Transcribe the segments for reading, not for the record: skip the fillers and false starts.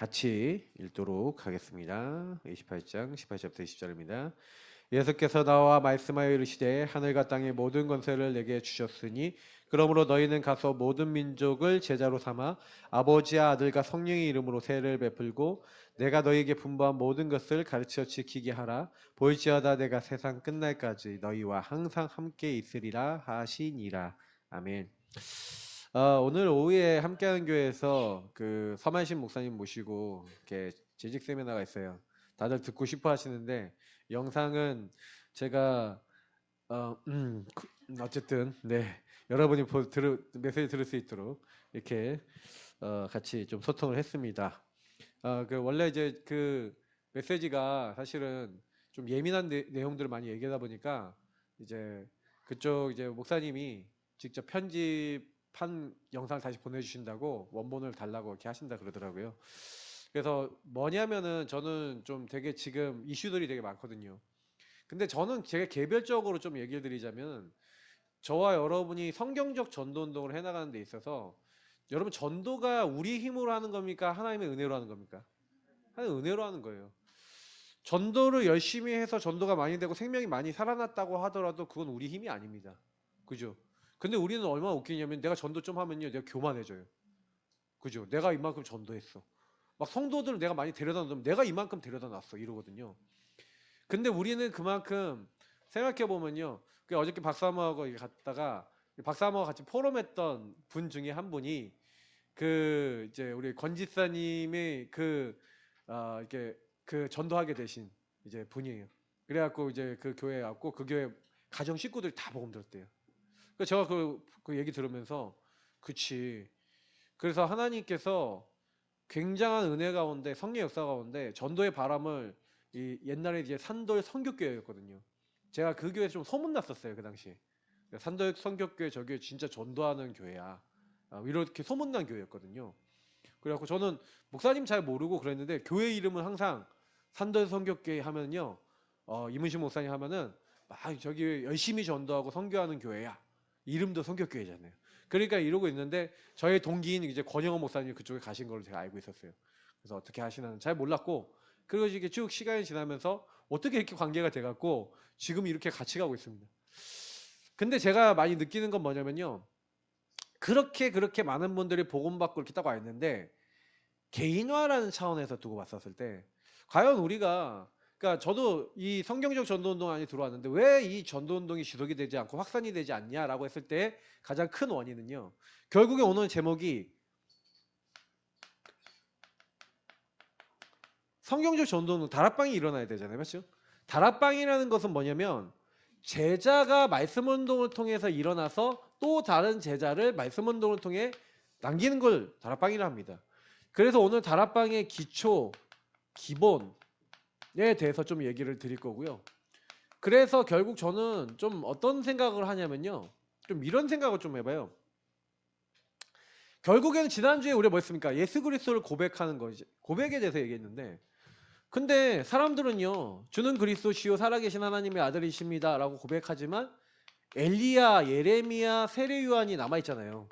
같이 읽도록 하겠습니다. 28장 18절부터 20절입니다. 예수께서 나와 말씀하여 이르시되 하늘과 땅의 모든 권세를 내게 주셨으니 그러므로 너희는 가서 모든 민족을 제자로 삼아 아버지와 아들과 성령의 이름으로 세례를 베풀고 내가 너희에게 분부한 모든 것을 가르쳐 지키게 하라. 볼지어다 내가 세상 끝날까지 너희와 항상 함께 있으리라 하시니라. 아멘. 오늘 오후에 함께하는 교회에서 그 서만신 목사님 모시고 이렇게 재직 세미나가 있어요. 다들 듣고 싶어 하시는데 영상은 제가 어쨌든 네 여러분이 메시지 들을 수 있도록 이렇게 같이 좀 소통을 했습니다. 그 원래 이제 그 메시지가 사실은 좀 예민한 내용들을 많이 얘기하다 보니까 이제 그쪽 이제 목사님이 직접 편집한 영상을 다시 보내주신다고 원본을 달라고 이렇게 하신다 그러더라고요. 그래서 뭐냐면은 저는 좀 되게 지금 이슈들이 되게 많거든요. 근데 저는 제가 개별적으로 좀 얘기를 드리자면 저와 여러분이 성경적 전도 운동을 해나가는 데 있어서 여러분 전도가 우리 힘으로 하는 겁니까? 하나님의 은혜로 하는 겁니까? 하나님의 은혜로 하는 거예요. 전도를 열심히 해서 전도가 많이 되고 생명이 많이 살아났다고 하더라도 그건 우리 힘이 아닙니다. 그죠? 근데 우리는 얼마나 웃기냐면 내가 전도 좀 하면요 내가 교만해져요. 그죠? 내가 이만큼 전도했어. 막 성도들을 내가 많이 데려다 놨으면 내가 이만큼 데려다 놨어 이러거든요. 근데 우리는 그만큼 생각해 보면요. 그 어저께 박사모하고 갔다가 박사모와 같이 포럼했던 분 중에 한 분이 그 이제 우리 권지사님의 이렇게 그 전도하게 되신 이제 분이에요. 그래갖고 이제 그 교회에 왔고 그 교회 가정 식구들 다 복음 들었대요. 그 제가 그 얘기 들으면서 그치. 그래서 하나님께서 굉장한 은혜 가운데 성령 역사 가운데 전도의 바람을 이 옛날에 이제 산돌 선교교회였거든요. 제가 그 교회 좀 소문났었어요 그 당시. 산돌 선교교회 저 교회 진짜 전도하는 교회야. 이렇게 소문난 교회였거든요. 그래갖고 저는 목사님 잘 모르고 그랬는데 교회 이름은 항상 산돌 선교교회 하면요, 이문신 목사님 하면은 막 저기 열심히 전도하고 선교하는 교회야. 이름도 선교교회잖아요. 그러니까 이러고 있는데 저의 동기인 이제 권영호 목사님이 그쪽에 가신 걸로 제가 알고 있었어요. 그래서 어떻게 하시나는 잘 몰랐고 그리고 이게 쭉 시간이 지나면서 어떻게 이렇게 관계가 돼갖고 지금 이렇게 같이 가고 있습니다. 근데 제가 많이 느끼는 건 뭐냐면요. 그렇게 많은 분들이 복음받고 이렇게 딱 와 있는데 개인화라는 차원에서 두고 봤었을 때 과연 우리가 그러니까 저도 이 성경적 전도운동 안에 들어왔는데 왜 이 전도운동이 지속이 되지 않고 확산이 되지 않냐라고 했을 때 가장 큰 원인은요. 결국에 오늘 제목이 성경적 전도운동 다락방이 일어나야 되잖아요. 맞죠? 다락방이라는 것은 뭐냐면 제자가 말씀 운동을 통해서 일어나서 또 다른 제자를 말씀 운동을 통해 남기는 걸 다락방이라 합니다. 그래서 오늘 다락방의 기초, 기본에 대해서 좀 얘기를 드릴 거고요. 그래서 결국 저는 좀 어떤 생각을 하냐면요. 좀 이런 생각을 좀 해봐요. 결국에는 지난주에 우리가 뭐 했습니까? 예수 그리스도를 고백하는 거지. 고백에 대해서 얘기했는데 근데 사람들은요. 주는 그리스도시요 살아계신 하나님의 아들이십니다 라고 고백하지만 엘리야, 예레미야, 세례 요한이 남아있잖아요.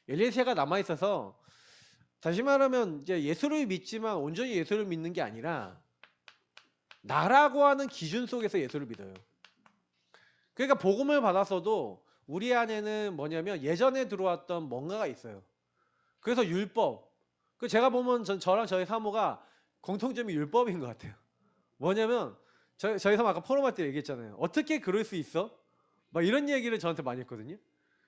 엘리세가 남아있어서 다시 말하면 이제 예수를 믿지만 온전히 예수를 믿는 게 아니라 나라고 하는 기준 속에서 예수를 믿어요. 그러니까 복음을 받았어도 우리 안에는 뭐냐면 예전에 들어왔던 뭔가가 있어요. 그래서 율법. 그 제가 보면 저랑 저희 사모가 공통점이 율법인 것 같아요. 뭐냐면 저희 사모 아까 포럼할 때 얘기했잖아요. 어떻게 그럴 수 있어? 막 이런 얘기를 저한테 많이 했거든요.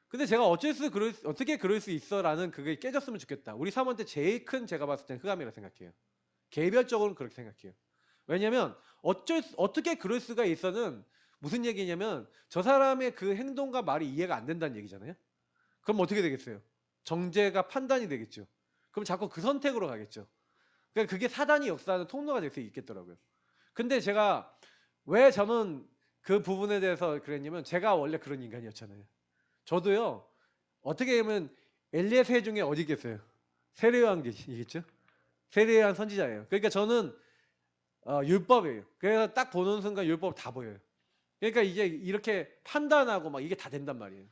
근데 제가 어떻게 그럴 수 있어라는 그게 깨졌으면 좋겠다. 우리 사모한테 제일 큰 제가 봤을 땐 흑암이라고 생각해요. 개별적으로는 그렇게 생각해요. 왜냐면 어떻게 그럴 수가 있어는 무슨 얘기냐면 저 사람의 그 행동과 말이 이해가 안 된다는 얘기잖아요. 그럼 어떻게 되겠어요? 정죄가 판단이 되겠죠. 그럼 자꾸 그 선택으로 가겠죠. 그러니까 그게 사단이 역사하는 통로가 될 수 있겠더라고요. 근데 제가 왜 저는 그 부분에 대해서 그랬냐면 제가 원래 그런 인간이었잖아요. 저도요. 어떻게 보면 엘리의 세 중에 어디 있겠어요? 세례요한이겠죠? 세례요한 선지자예요. 그러니까 저는 율법이에요. 그래서 딱 보는 순간 율법 다 보여요. 그러니까 이제 이렇게 판단하고 막 이게 다 된단 말이에요.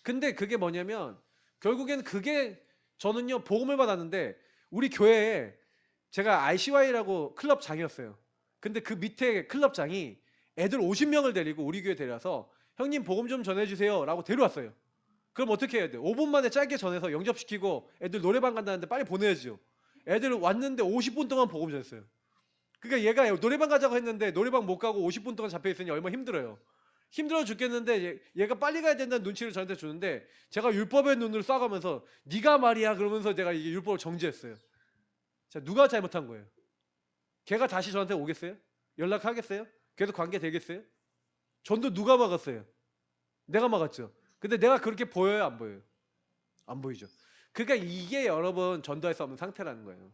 근데 그게 뭐냐면 결국엔 그게 저는요 복음을 받았는데 우리 교회에 제가 ICY라고 클럽장이었어요. 근데 그 밑에 클럽장이 애들 50명을 데리고 우리 교회 데려와서 형님 복음 좀 전해주세요 라고 데려왔어요. 그럼 어떻게 해야 돼요? 5분 만에 짧게 전해서 영접시키고 애들 노래방 간다는데 빨리 보내야죠. 애들 왔는데 50분 동안 복음 전했어요. 그러니까 얘가 노래방 가자고 했는데 노래방 못 가고 50분 동안 잡혀있으니 얼마나 힘들어요. 힘들어 죽겠는데 얘가 빨리 가야 된다는 눈치를 저한테 주는데 제가 율법의 눈을 쏴가면서 네가 말이야 그러면서 제가 이게 율법을 정지했어요. 자, 누가 잘못한 거예요? 걔가 다시 저한테 오겠어요? 연락하겠어요? 계속 관계 되겠어요? 전도 누가 막았어요? 내가 막았죠. 근데 내가 그렇게 보여요? 안 보여요? 안 보이죠. 그러니까 이게 여러분 전도할 수 없는 상태라는 거예요.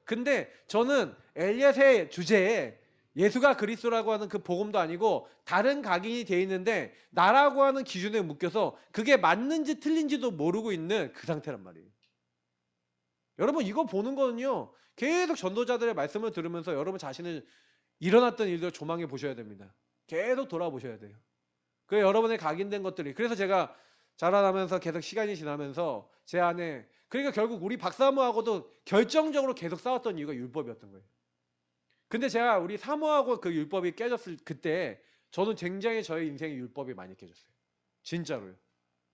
근데 저는 엘리앗의 주제에 예수가 그리스도라고 하는 그 복음도 아니고 다른 각인이 돼 있는데 나라고 하는 기준에 묶여서 그게 맞는지 틀린지도 모르고 있는 그 상태란 말이에요. 여러분 이거 보는 거는요. 계속 전도자들의 말씀을 들으면서 여러분 자신을 일어났던 일들을 조망해 보셔야 됩니다. 계속 돌아보셔야 돼요. 그 여러분의 각인된 것들이. 그래서 제가 자라나면서 계속 시간이 지나면서 제 안에 그러니까 결국 우리 박사모하고도 결정적으로 계속 싸웠던 이유가 율법이었던 거예요. 근데 제가 우리 사모하고 그 율법이 깨졌을 그때 저는 굉장히 저의 인생의 율법이 많이 깨졌어요. 진짜로요.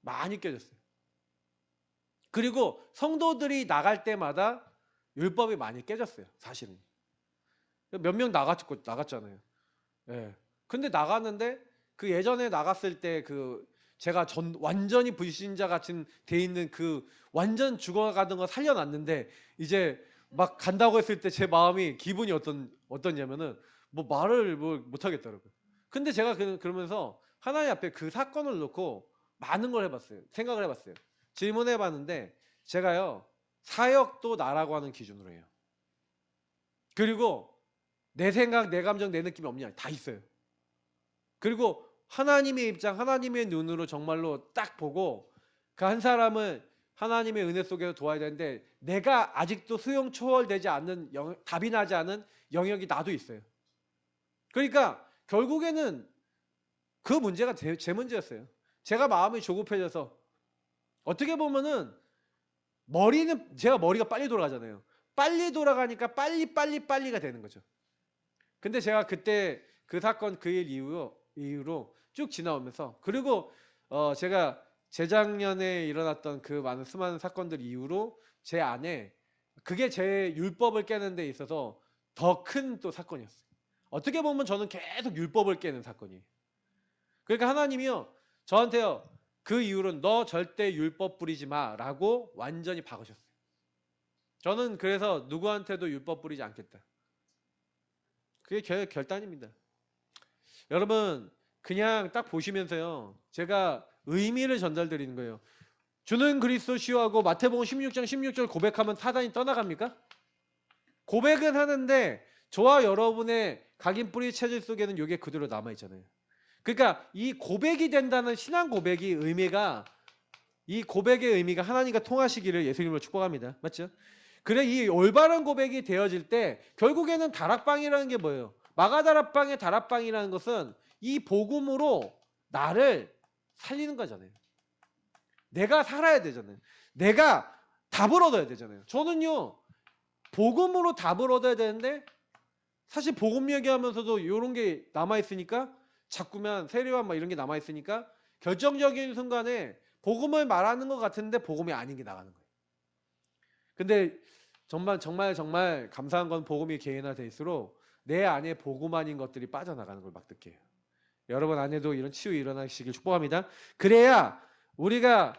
많이 깨졌어요. 그리고 성도들이 나갈 때마다 율법이 많이 깨졌어요. 사실은. 몇 명 나갔잖아요. 예. 근데 나갔는데 그 예전에 나갔을 때 그 제가 완전히 불신자 같은 돼 있는 그 완전 죽어가던 거 살려놨는데 이제 막 간다고 했을 때 제 마음이 기분이 어떠냐면은 뭐 말을 뭐 못하겠더라고요. 근데 제가 그러면서 하나님 앞에 그 사건을 놓고 많은 걸 해봤어요. 생각을 해봤어요. 질문해봤는데 제가요 사역도 나라고 하는 기준으로 해요. 그리고 내 생각, 내 감정, 내 느낌이 없냐? 다 있어요. 그리고 하나님의 입장, 하나님의 눈으로 정말로 딱 보고 그 한 사람을 하나님의 은혜 속에서 도와야 되는데 내가 아직도 수용 초월되지 않는 답이 나지 않은 영역이 나도 있어요. 그러니까 결국에는 그 문제가 제 문제였어요. 제가 마음이 조급해져서 어떻게 보면은 제가 머리가 빨리 돌아가잖아요. 빨리 돌아가니까 빨리가 되는 거죠. 근데 제가 그때 그 사건 그 일 이후로 쭉 지나오면서 그리고 제가 재작년에 일어났던 그 수많은 사건들 이후로 제 안에 그게 제 율법을 깨는 데 있어서 더 큰 또 사건이었어요. 어떻게 보면 저는 계속 율법을 깨는 사건이에요. 그러니까 하나님이요 저한테요 그 이후로는 너 절대 율법 부리지 마라고 완전히 박으셨어요. 저는 그래서 누구한테도 율법 부리지 않겠다. 그게 결단입니다. 여러분 그냥 딱 보시면서요 제가 의미를 전달드리는 거예요. 주는 그리스도 시효하고 마태복음 16장 16절 고백하면 사단이 떠나갑니까? 고백은 하는데 저와 여러분의 각인 뿌리 체질 속에는 이게 그대로 남아있잖아요. 그러니까 이 고백이 된다는 신앙 고백이 이 고백의 의미가 하나님과 통하시기를 예수님으로 축복합니다. 맞죠? 그래 이 올바른 고백이 되어질 때 결국에는 다락방이라는 게 뭐예요? 마가다락방의 다락방이라는 것은 이 복음으로 나를 살리는 거잖아요. 내가 살아야 되잖아요. 내가 답을 얻어야 되잖아요. 저는요 복음으로 답을 얻어야 되는데 사실 복음 얘기하면서도 이런 게 남아있으니까 자꾸만 세례와 막 이런 게 남아있으니까 결정적인 순간에 복음을 말하는 것 같은데 복음이 아닌 게 나가는 거예요. 근데 정말 감사한 건 복음이 개인화될수록 내 안에 복음 아닌 것들이 빠져나가는 걸 막 느껴요. 여러분 안에도 이런 치유 일어나시길 축복합니다. 그래야 우리가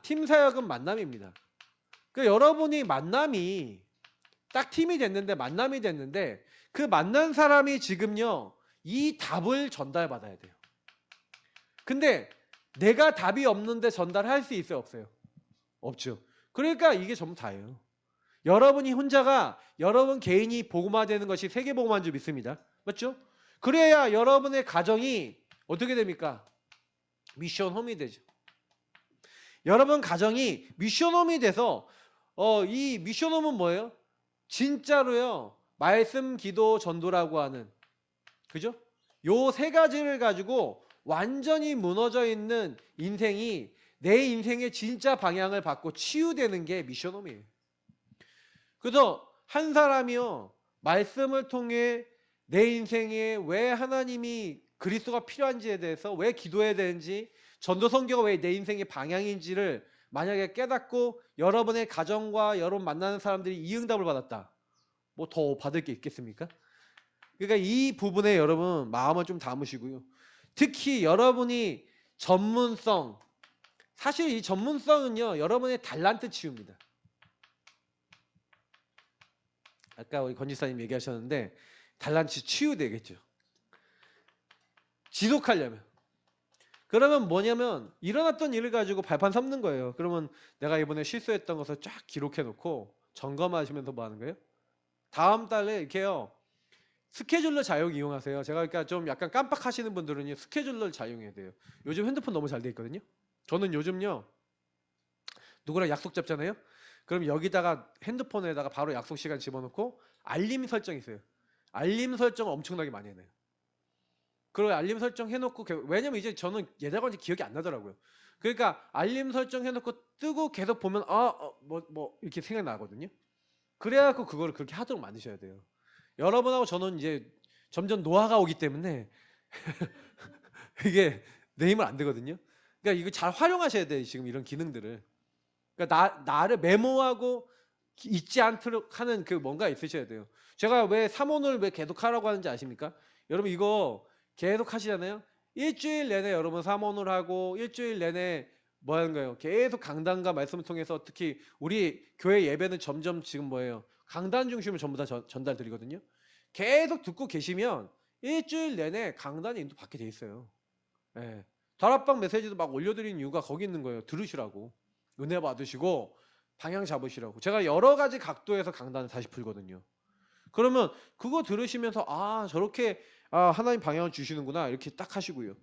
팀 사역은 만남입니다. 여러분이 만남이 딱 팀이 됐는데 만남이 됐는데 그 만난 사람이 지금요 이 답을 전달받아야 돼요. 근데 내가 답이 없는데 전달할 수 있어요 없어요? 없죠. 그러니까 이게 전부 다예요. 여러분이 혼자가 여러분 개인이 복음화되는 것이 세계 복음화인 줄 믿습니다. 맞죠? 그래야 여러분의 가정이 어떻게 됩니까? 미션 홈이 되죠. 여러분 가정이 미션 홈이 돼서 이 미션 홈은 뭐예요? 진짜로요. 말씀, 기도, 전도라고 하는 그죠? 요 세 가지를 가지고 완전히 무너져 있는 인생이 내 인생의 진짜 방향을 받고 치유되는 게 미션홈이에요. 그래서 한 사람이요 말씀을 통해 내 인생에 왜 하나님이 그리스도가 필요한지에 대해서 왜 기도해야 되는지 전도 선교가 왜 내 인생의 방향인지를 만약에 깨닫고 여러분의 가정과 여러분 만나는 사람들이 이 응답을 받았다. 뭐 더 받을 게 있겠습니까? 그러니까 이 부분에 여러분 마음을 좀 담으시고요. 특히 여러분이 전문성, 사실 이 전문성은요 여러분의 달란트 치유입니다. 아까 우리 건지사님 얘기하셨는데 달란트 치유되겠죠. 지속하려면. 그러면 뭐냐면 일어났던 일을 가지고 발판 삼는 거예요. 그러면 내가 이번에 실수했던 것을 쫙 기록해 놓고 점검하시면서 뭐 하는 거예요? 다음 달에 이렇게요. 스케줄러 잘 이용하세요. 제가 그러니까 좀 약간 깜빡하시는 분들은요. 스케줄러를 잘 이용해야 돼요. 요즘 핸드폰 너무 잘 돼 있거든요. 저는 요즘요. 누구랑 약속 잡잖아요. 그럼 여기다가 핸드폰에다가 바로 약속 시간 집어넣고 알림 설정 있어요. 알림 설정 엄청나게 많이 해놔요. 그리고 알림 설정 해놓고 왜냐면 이제 저는 예전까지 기억이 안 나더라고요. 그러니까 알림 설정 해놓고 뜨고 계속 보면 뭐 이렇게 생각나거든요. 그래갖고 그거를 그렇게 하도록 만드셔야 돼요. 여러분하고 저는 이제 점점 노화가 오기 때문에 이게 내 힘을 안 되거든요. 그러니까 이거 잘 활용하셔야 돼요. 지금 이런 기능들을. 그러니까 나를 메모하고 잊지 않도록 하는 그 뭔가 있으셔야 돼요. 제가 왜 삼원을 왜 계속 하라고 하는지 아십니까? 여러분 이거 계속 하시잖아요. 일주일 내내 여러분 삼원을 하고 일주일 내내 뭐 하는 거예요? 계속 강단과 말씀을 통해서 특히 우리 교회 예배는 점점 지금 뭐예요? 강단 중심을 전부 다 전달 드리거든요. 계속 듣고 계시면 일주일 내내 강단이 인도받게 돼 있어요. 예. 다락방 메시지도 막 올려드리는 이유가 거기 있는 거예요. 들으시라고. 은혜 받으시고 방향 잡으시라고. 제가 여러 가지 각도에서 강단을 다시 풀거든요. 그러면 그거 들으시면서 저렇게 하나님 방향을 주시는구나 이렇게 딱 하시고요.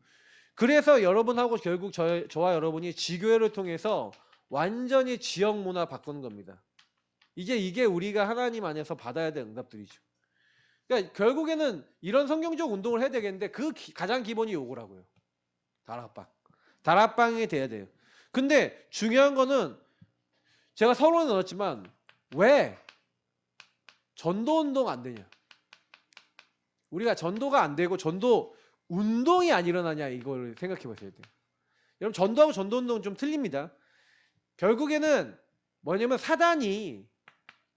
그래서 여러분하고 결국 저와 여러분이 지교회를 통해서 완전히 지역 문화 바꾸는 겁니다. 이게 우리가 하나님 안에서 받아야 될 응답들이죠. 그러니까 결국에는 이런 성경적 운동을 해야 되겠는데 가장 기본이 요거라고요. 다락방. 다락방이 돼야 돼요. 근데 중요한 거는 제가 서론에 넣었지만 왜 전도 운동 안 되냐? 우리가 전도가 안 되고 전도 운동이 안 일어나냐 이걸 생각해 보셔야 돼요. 여러분 전도하고 전도 운동은 좀 틀립니다. 결국에는 뭐냐면 사단이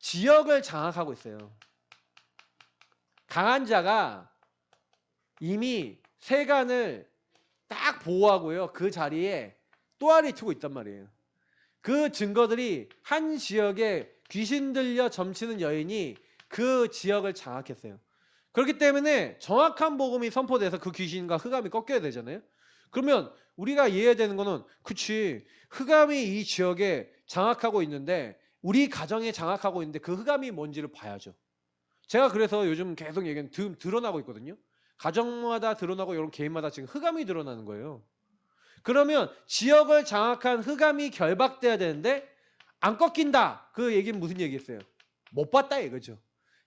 지역을 장악하고 있어요. 강한 자가 이미 세간을 딱 보호하고요. 그 자리에 또아리 트고 있단 말이에요. 그 증거들이 한 지역에 귀신 들려 점치는 여인이 그 지역을 장악했어요. 그렇기 때문에 정확한 복음이 선포돼서 그 귀신과 흑암이 꺾여야 되잖아요. 그러면 우리가 이해해야 되는 거는 그치 흑암이 이 지역에 장악하고 있는데 우리 가정에 장악하고 있는데 그 흑암이 뭔지를 봐야죠. 제가 그래서 요즘 계속 얘기하는 드러나고 있거든요. 가정마다 드러나고 이런 개인마다 지금 흑암이 드러나는 거예요. 그러면 지역을 장악한 흑암이 결박돼야 되는데 안 꺾인다. 그 얘기는 무슨 얘기겠어요? 못 봤다 이거죠.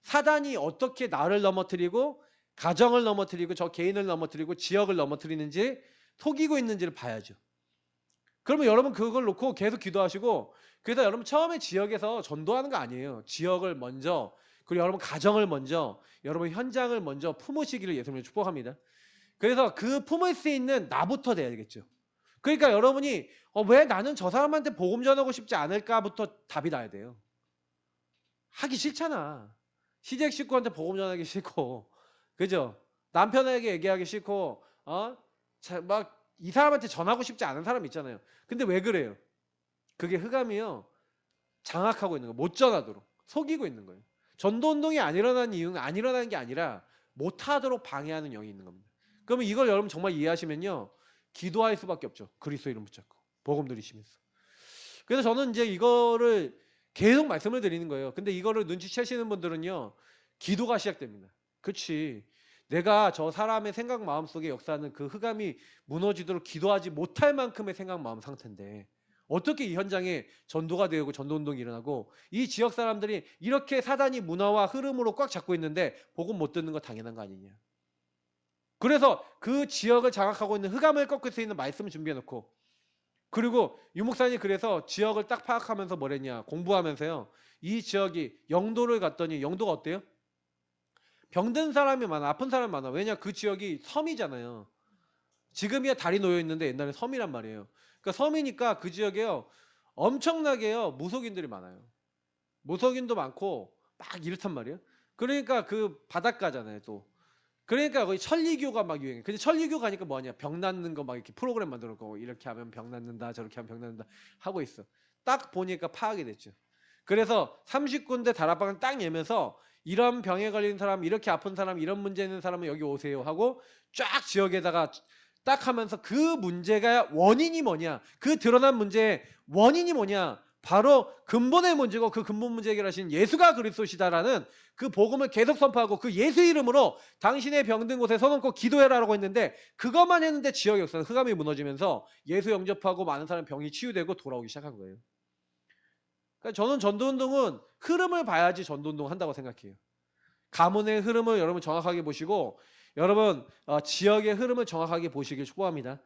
사단이 어떻게 나를 넘어뜨리고 가정을 넘어뜨리고 저 개인을 넘어뜨리고 지역을 넘어뜨리는지 속이고 있는지를 봐야죠. 그러면 여러분 그걸 놓고 계속 기도하시고 그래서 여러분 처음에 지역에서 전도하는 거 아니에요. 지역을 먼저 그리고 여러분 가정을 먼저 여러분 현장을 먼저 품으시기를 예수님을 축복합니다. 그래서 그 품을 수 있는 나부터 돼야 되겠죠. 그러니까 여러분이 왜 나는 저 사람한테 복음 전하고 싶지 않을까부터 답이 나야 돼요. 하기 싫잖아. 시댁 식구한테 복음 전하기 싫고, 그죠? 남편에게 얘기하기 싫고, 막 이 사람한테 전하고 싶지 않은 사람 있잖아요. 근데 왜 그래요? 그게 흑암이요. 장악하고 있는 거예요. 못 전하도록. 속이고 있는 거예요. 전도운동이 안 일어나는 이유는 안 일어나는 게 아니라 못하도록 방해하는 영이 있는 겁니다. 그러면 이걸 여러분 정말 이해하시면요. 기도할 수밖에 없죠. 그리스도 이름 붙잡고. 복음 들이시면서. 그래서 저는 이제 이거를 계속 말씀을 드리는 거예요. 근데 이거를 눈치채시는 분들은요. 기도가 시작됩니다. 그렇지. 내가 저 사람의 생각 마음속에 역사하는 그 흑암이 무너지도록 기도하지 못할 만큼의 생각 마음 상태인데 어떻게 이 현장에 전도가 되고 전도운동이 일어나고 이 지역 사람들이 이렇게 사단이 문화와 흐름으로 꽉 잡고 있는데 복음 못 듣는 거 당연한 거 아니냐. 그래서 그 지역을 장악하고 있는 흑암을 꺾을 수 있는 말씀을 준비해 놓고 그리고 유목사님 그래서 지역을 딱 파악하면서 뭐랬냐 공부하면서요. 이 지역이 영도를 갔더니 영도가 어때요? 병든 사람이 많아. 아픈 사람이 많아. 왜냐 그 지역이 섬이잖아요. 지금이야 달이 놓여 있는데 옛날에 섬이란 말이에요. 그러니까 섬이니까 그 지역에요. 엄청나게요. 무속인들이 많아요. 무속인도 많고 막 이렇단 말이에요. 그러니까 그 바닷가잖아요 또. 그러니까 거기 천리교가 막 유행해. 근데 천리교 가니까 뭐하냐? 병 낫는 거 막 이렇게 프로그램 만들어 놓고 이렇게 하면 병 낫는다, 저렇게 하면 병 낫는다 하고 있어. 딱 보니까 파악이 됐죠. 그래서 30군데 다락방을 딱 내면서 이런 병에 걸린 사람, 이렇게 아픈 사람, 이런 문제 있는 사람은 여기 오세요 하고 쫙 지역에다가 딱 하면서 그 문제가 원인이 뭐냐? 그 드러난 문제의 원인이 뭐냐? 바로 근본의 문제고 그 근본 문제 해결하신 예수가 그리스도시다라는 그 복음을 계속 선포하고 그 예수 이름으로 당신의 병든 곳에 서놓고 기도해라라고 했는데 그것만 했는데 지역 역사는 흑암이 무너지면서 예수 영접하고 많은 사람 병이 치유되고 돌아오기 시작한 거예요. 그러니까 저는 전도운동은 흐름을 봐야지 전도운동 한다고 생각해요. 가문의 흐름을 여러분 정확하게 보시고 여러분 지역의 흐름을 정확하게 보시길 축복합니다.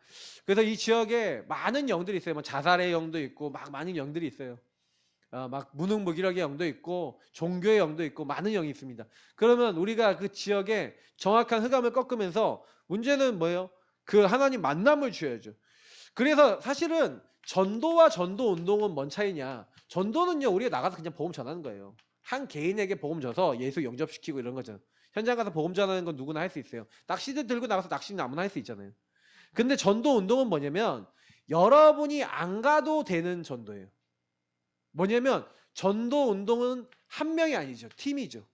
그래서 이 지역에 많은 영들이 있어요. 뭐 자살의 영도 있고 막 많은 영들이 있어요. 막 무능무기력의 영도 있고 종교의 영도 있고 많은 영이 있습니다. 그러면 우리가 그 지역에 정확한 흑암을 꺾으면서 문제는 뭐예요? 그 하나님 만남을 주어야죠. 그래서 사실은 전도와 전도 운동은 뭔 차이냐? 전도는요 우리가 나가서 그냥 복음 전하는 거예요. 한 개인에게 복음 줘서 예수 영접시키고 이런 거죠. 현장 가서 복음 전하는 건 누구나 할 수 있어요. 낚시대 들고 나가서 낚시는 아무나 할 수 있잖아요. 근데 전도 운동은 뭐냐면 여러분이 안 가도 되는 전도예요. 뭐냐면 전도 운동은 한 명이 아니죠. 팀이죠.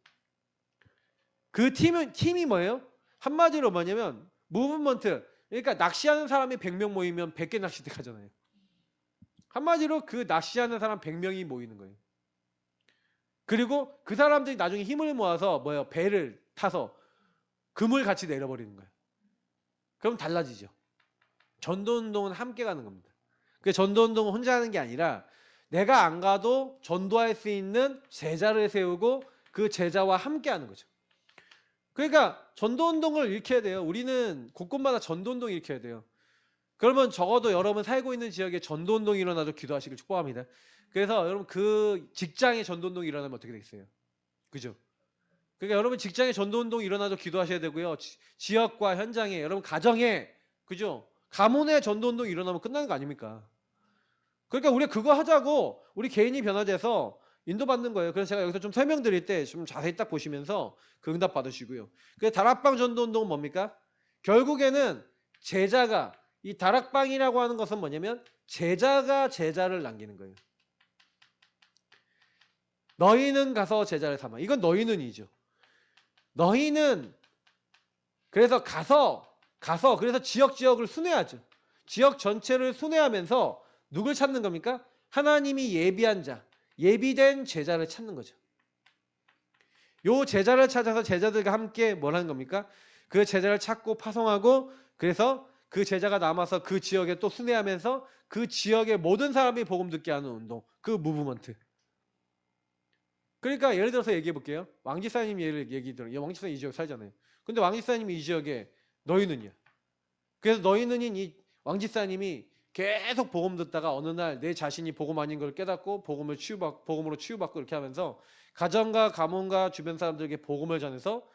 그 팀이 뭐예요? 한마디로 뭐냐면 무브먼트. 그러니까 낚시하는 사람이 100명 모이면 100개 낚시대 가잖아요. 한마디로 그 낚시하는 사람 100명이 모이는 거예요. 그리고 그 사람들이 나중에 힘을 모아서 배를 타서 금을 같이 내려버리는 거예요. 그럼 달라지죠. 전도운동은 함께 가는 겁니다. 그 전도운동은 혼자 하는 게 아니라 내가 안 가도 전도할 수 있는 제자를 세우고 그 제자와 함께 하는 거죠. 그러니까 전도운동을 일으켜야 돼요. 우리는 곳곳마다 전도운동 일으켜야 돼요. 그러면 적어도 여러분 살고 있는 지역에 전도운동이 일어나도 기도하시길 축복합니다. 그래서 여러분 그 직장에 전도운동이 일어나면 어떻게 되겠어요? 그죠? 그러니까 여러분 직장에 전도운동이 일어나도 기도하셔야 되고요. 지역과 현장에 여러분 가정에 그죠? 가문에 전도운동이 일어나면 끝나는 거 아닙니까? 그러니까 우리 그거 하자고 우리 개인이 변화돼서 인도받는 거예요. 그래서 제가 여기서 좀 설명드릴 때 좀 자세히 딱 보시면서 그 응답 받으시고요. 그 다락방 전도운동은 뭡니까? 결국에는 제자가 이 다락방이라고 하는 것은 뭐냐면 제자가 제자를 남기는 거예요. 너희는 가서 제자를 삼아. 이건 너희는이죠. 너희는 그래서 가서 그래서 지역을 순회하죠. 지역 전체를 순회하면서 누굴 찾는 겁니까? 하나님이 예비한 자, 예비된 제자를 찾는 거죠. 요 제자를 찾아서 제자들과 함께 뭘 하는 겁니까? 그 제자를 찾고 파송하고 그래서 그 제자가 남아서 그 지역에 또 순회하면서 그 지역의 모든 사람이 복음 듣게 하는 운동, 그 무브먼트. 그러니까 예를 들어서 얘기해 볼게요. 왕지사님 얘기 들어요. 왕지사님 이 지역 살잖아요. 근데 왕지사님이 이 지역에 너희는요. 그래서 너희는인 이 왕지사님이 계속 복음 듣다가 어느 날 내 자신이 복음 아닌 걸 깨닫고 복음으로 치유받고 이렇게 하면서 가정과 가문과 주변 사람들에게 복음을 전해서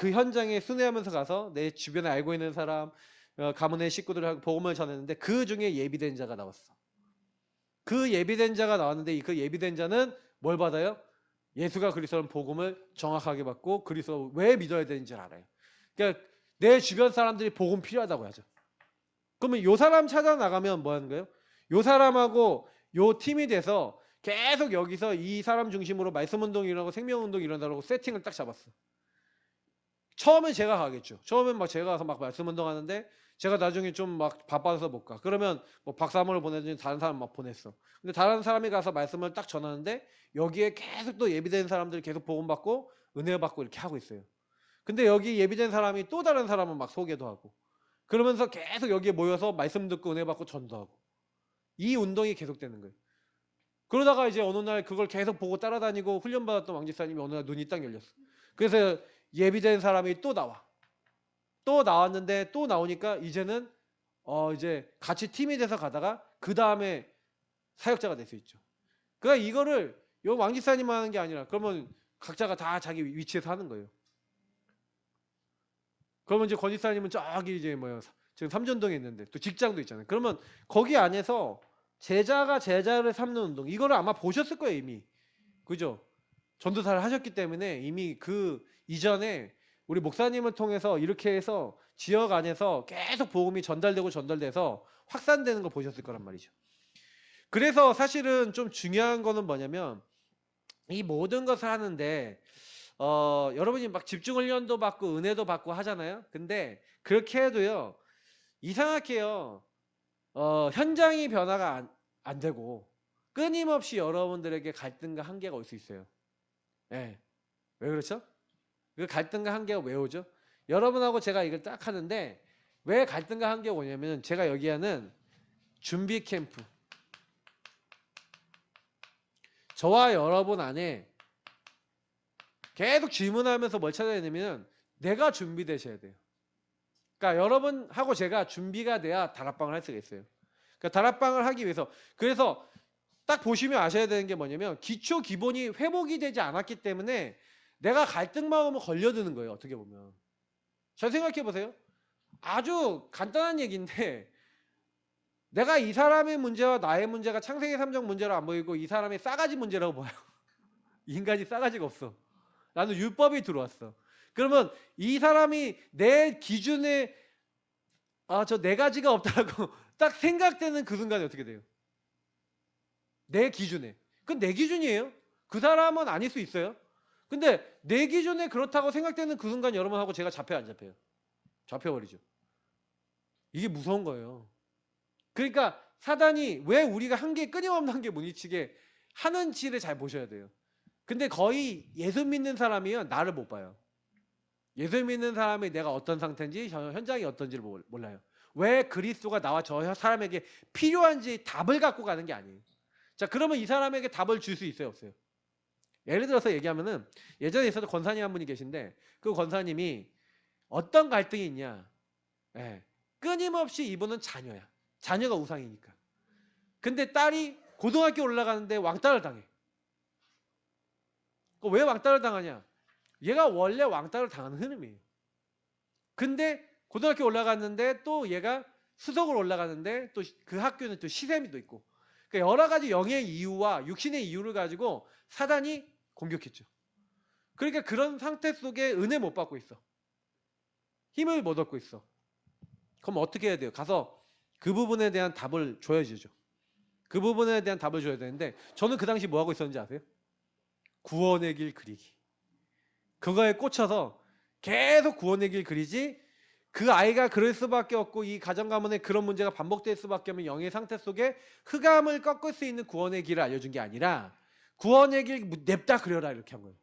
그 현장에 순회하면서 가서 내 주변에 알고 있는 사람, 가문의 식구들하고 복음을 전했는데 그 중에 예비된 자가 나왔어. 그 예비된 자가 나왔는데 그 예비된 자는 뭘 받아요? 예수가 그리스도는 복음을 정확하게 받고 그리스도 왜 믿어야 되는지 알아요. 그러니까 내 주변 사람들이 복음 필요하다고 하죠. 그러면 요 사람 찾아 나가면 뭐 하는 거예요? 요 사람하고 요 팀이 돼서 계속 여기서 이 사람 중심으로 말씀 운동이 일어나고 생명 운동이 일어나고 세팅을 딱 잡았어. 처음엔 제가 가겠죠. 처음엔 막 제가 가서 막 말씀 운동하는데 제가 나중에 좀 막 바빠서 못 가. 그러면 뭐 박사모를 보내든지 다른 사람 막 보냈어. 근데 다른 사람이 가서 말씀을 딱 전하는데 여기에 계속 또 예비된 사람들이 계속 복음받고 은혜 받고 이렇게 하고 있어요. 근데 여기 예비된 사람이 또 다른 사람은 막 소개도 하고 그러면서 계속 여기에 모여서 말씀 듣고 은혜 받고 전도하고 이 운동이 계속되는 거예요. 그러다가 이제 어느 날 그걸 계속 보고 따라다니고 훈련받았던 왕지사님이 어느 날 눈이 딱 열렸어. 그래서 예비된 사람이 또 나와. 또 나왔는데 또 나오니까 이제는 이제 같이 팀이 돼서 가다가 그 다음에 사역자가 될 수 있죠. 그러니까 이거를 요 왕집사님만 하는 게 아니라 그러면 각자가 다 자기 위치에서 하는 거예요. 그러면 이제 권집사님은 저기 이제 뭐야 지금 삼전동에 있는데 또 직장도 있잖아요. 그러면 거기 안에서 제자가 제자를 삼는 운동 이거를 아마 보셨을 거예요 이미. 그죠? 전도사를 하셨기 때문에 이미 그 이전에 우리 목사님을 통해서 이렇게 해서 지역 안에서 계속 복음이 전달돼서 확산되는 걸 보셨을 거란 말이죠. 그래서 사실은 좀 중요한 거는 뭐냐면 이 모든 것을 하는데 여러분이 막 집중 훈련도 받고 은혜도 받고 하잖아요. 근데 그렇게 해도요 이상하게요 현장이 변화가 안 되고 끊임없이 여러분들에게 갈등과 한계가 올 수 있어요. 예. 왜 그렇죠? 그 갈등과 한계가 왜 오죠? 여러분하고 제가 이걸 딱 하는데 왜 갈등과 한계가 오냐면 제가 여기 하는 준비 캠프 저와 여러분 안에 계속 질문하면서 뭘 찾아야 되냐면 내가 준비되셔야 돼요. 그러니까 여러분하고 제가 준비가 돼야 다락방을 할 수가 있어요. 그러니까 다락방을 하기 위해서 그래서 딱 보시면 아셔야 되는 게 뭐냐면 기초 기본이 회복이 되지 않았기 때문에 내가 갈등만 오면 걸려드는 거예요. 어떻게 보면. 잘 생각해 보세요. 아주 간단한 얘기인데 내가 이 사람의 문제와 나의 문제가 창세기 3장 문제로 안 보이고 이 사람의 싸가지 문제라고 봐요. 인간이 싸가지가 없어. 나는 율법이 들어왔어. 그러면 이 사람이 내 기준에 저 네 가지가 없다고 딱 생각되는 그 순간에 어떻게 돼요? 내 기준에. 그건 내 기준이에요. 그 사람은 아닐 수 있어요. 근데 내 기준에 그렇다고 생각되는 그 순간 여러분하고 제가 잡혀요, 안 잡혀요? 잡혀버리죠. 이게 무서운 거예요. 그러니까 사단이 왜 우리가 한계 끊임없는 한계 무니치게 하는지를 잘 보셔야 돼요. 근데 거의 예수 믿는 사람이면 나를 못 봐요. 예수 믿는 사람이 내가 어떤 상태인지 현장이 어떤지를 몰라요. 왜 그리스도가 나와 저 사람에게 필요한지 답을 갖고 가는 게 아니에요. 자, 그러면 이 사람에게 답을 줄 수 있어요, 없어요? 예를 들어서 얘기하면은 예전에 있었던 권사님 한 분이 계신데 그 권사님이 어떤 갈등이 있냐? 예. 끊임없이 이분은 자녀야. 자녀가 우상이니까. 근데 딸이 고등학교 올라가는데 왕따를 당해. 왜 왕따를 당하냐? 얘가 원래 왕따를 당하는 흐름이에요. 근데 고등학교 올라갔는데 또 얘가 수석으로 올라가는데 또 그 학교는 또 시샘이도 있고 그러니까 여러 가지 영의 이유와 육신의 이유를 가지고 사단이 공격했죠. 그러니까 그런 상태 속에 은혜 못 받고 있어. 힘을 못 얻고 있어. 그럼 어떻게 해야 돼요? 가서 그 부분에 대한 답을 줘야죠. 그 부분에 대한 답을 줘야 되는데 저는 그 당시 뭐 하고 있었는지 아세요? 구원의 길 그리기. 그거에 꽂혀서 계속 구원의 길 그리지 그 아이가 그럴 수밖에 없고 이 가정 가문에 그런 문제가 반복될 수밖에 없는 영의 상태 속에 흑암을 꺾을 수 있는 구원의 길을 알려준 게 아니라 구원의 길 냅다 그려라 이렇게 한 거예요.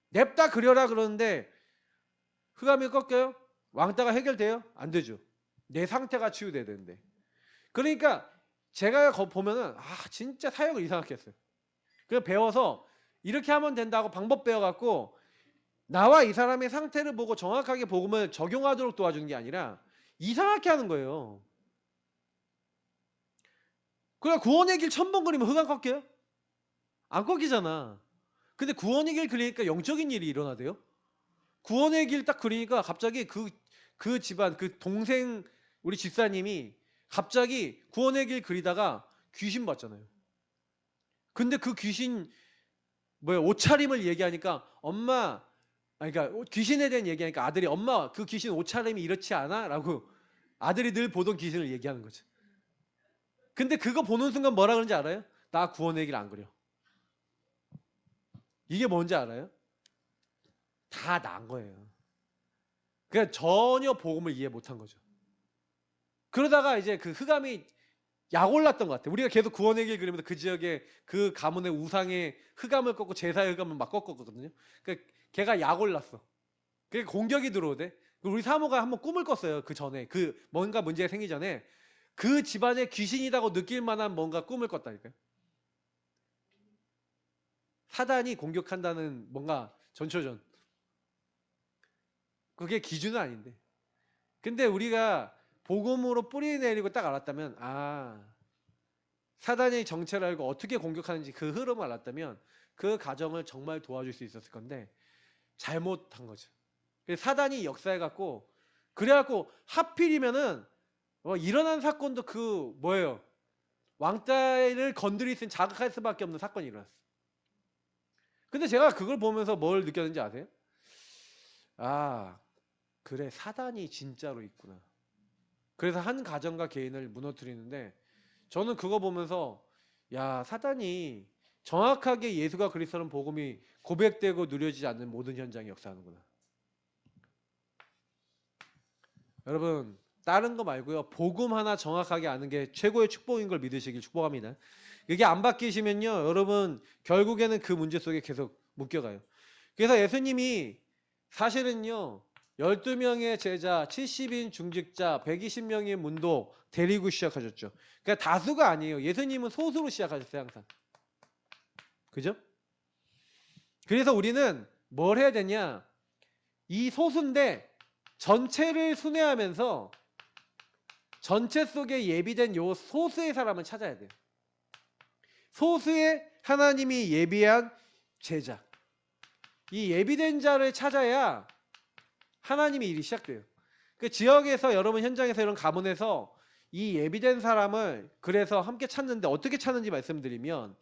냅다 그려라 그러는데 흑암이 꺾여요? 왕따가 해결돼요? 안 되죠. 내 상태가 치유돼야 되는데. 그러니까 제가 보면은 진짜 사역을 이상하게 했어요. 그래서 배워서 이렇게 하면 된다고 방법 배워갖고 나와 이 사람의 상태를 보고 정확하게 복음을 적용하도록 도와주는 게 아니라 이상하게 하는 거예요. 그래 구원의 길 1000번 그리면 흑암 꺾여요? 안 꺾이잖아. 근데 구원의 길 그리니까 영적인 일이 일어나대요. 구원의 길 딱 그리니까 갑자기 그 집안 그 동생 우리 집사님이 갑자기 구원의 길 그리다가 귀신 봤잖아요. 근데 그 귀신 옷차림을 얘기하니까 엄마 그러니까 귀신에 대한 얘기하니까 아들이 엄마 그 귀신 옷차림이 이렇지 않아? 라고 아들이 늘 보던 귀신을 얘기하는 거죠. 근데 그거 보는 순간 뭐라 그런지 알아요? 나 구원의 길 안 그려. 이게 뭔지 알아요? 다 난 거예요. 그러니까 전혀 복음을 이해 못한 거죠. 그러다가 이제 그 흑암이 약 올랐던 것 같아요. 우리가 계속 구원의 길 그리면서 그 지역에 그 가문의 우상의 흑암을 꺾고 제사의 흑암을 막 꺾었거든요. 그러니까 걔가 약 올랐어. 그게 공격이 들어오대. 우리 사모가 한번 꿈을 꿨어요. 그 전에 그 뭔가 문제가 생기기 전에 그 집안에 귀신이라고 느낄 만한 뭔가 꿈을 꿨다니까요. 사단이 공격한다는 뭔가 전초전. 그게 기준은 아닌데. 근데 우리가 복음으로 뿌리 내리고 딱 알았다면 사단의 정체를 알고 어떻게 공격하는지 그 흐름을 알았다면 그 가정을 정말 도와줄 수 있었을 건데 잘못한 거죠. 사단이 역사해갖고 그래갖고 하필이면은 일어난 사건도 그 뭐예요? 왕따를 건드릴 수 있는 자극할 수밖에 없는 사건이 일어났어. 근데 제가 그걸 보면서 뭘 느꼈는지 아세요? 그래, 사단이 진짜로 있구나. 그래서 한 가정과 개인을 무너뜨리는데 저는 그거 보면서 사단이 정확하게 예수가 그리스도는 복음이 고백되고 누려지지 않는 모든 현장에 역사하는구나. 여러분, 다른 거 말고요, 복음 하나 정확하게 아는 게 최고의 축복인 걸 믿으시길 축복합니다. 이게 안 바뀌시면요, 여러분 결국에는 그 문제 속에 계속 묶여가요. 그래서 예수님이 사실은요 12명의 제자, 70인 중직자, 120명의 문도 데리고 시작하셨죠. 그러니까 다수가 아니에요. 예수님은 소수로 시작하셨어요, 항상. 그죠? 그래서 우리는 뭘 해야 되냐? 이 소수인데 전체를 순회하면서 전체 속에 예비된 요 소수의 사람을 찾아야 돼요. 소수의 하나님이 예비한 제자. 이 예비된 자를 찾아야 하나님의 일이 시작돼요. 그 지역에서 여러분 현장에서 이런 가문에서 이 예비된 사람을 그래서 함께 찾는데 어떻게 찾는지 말씀드리면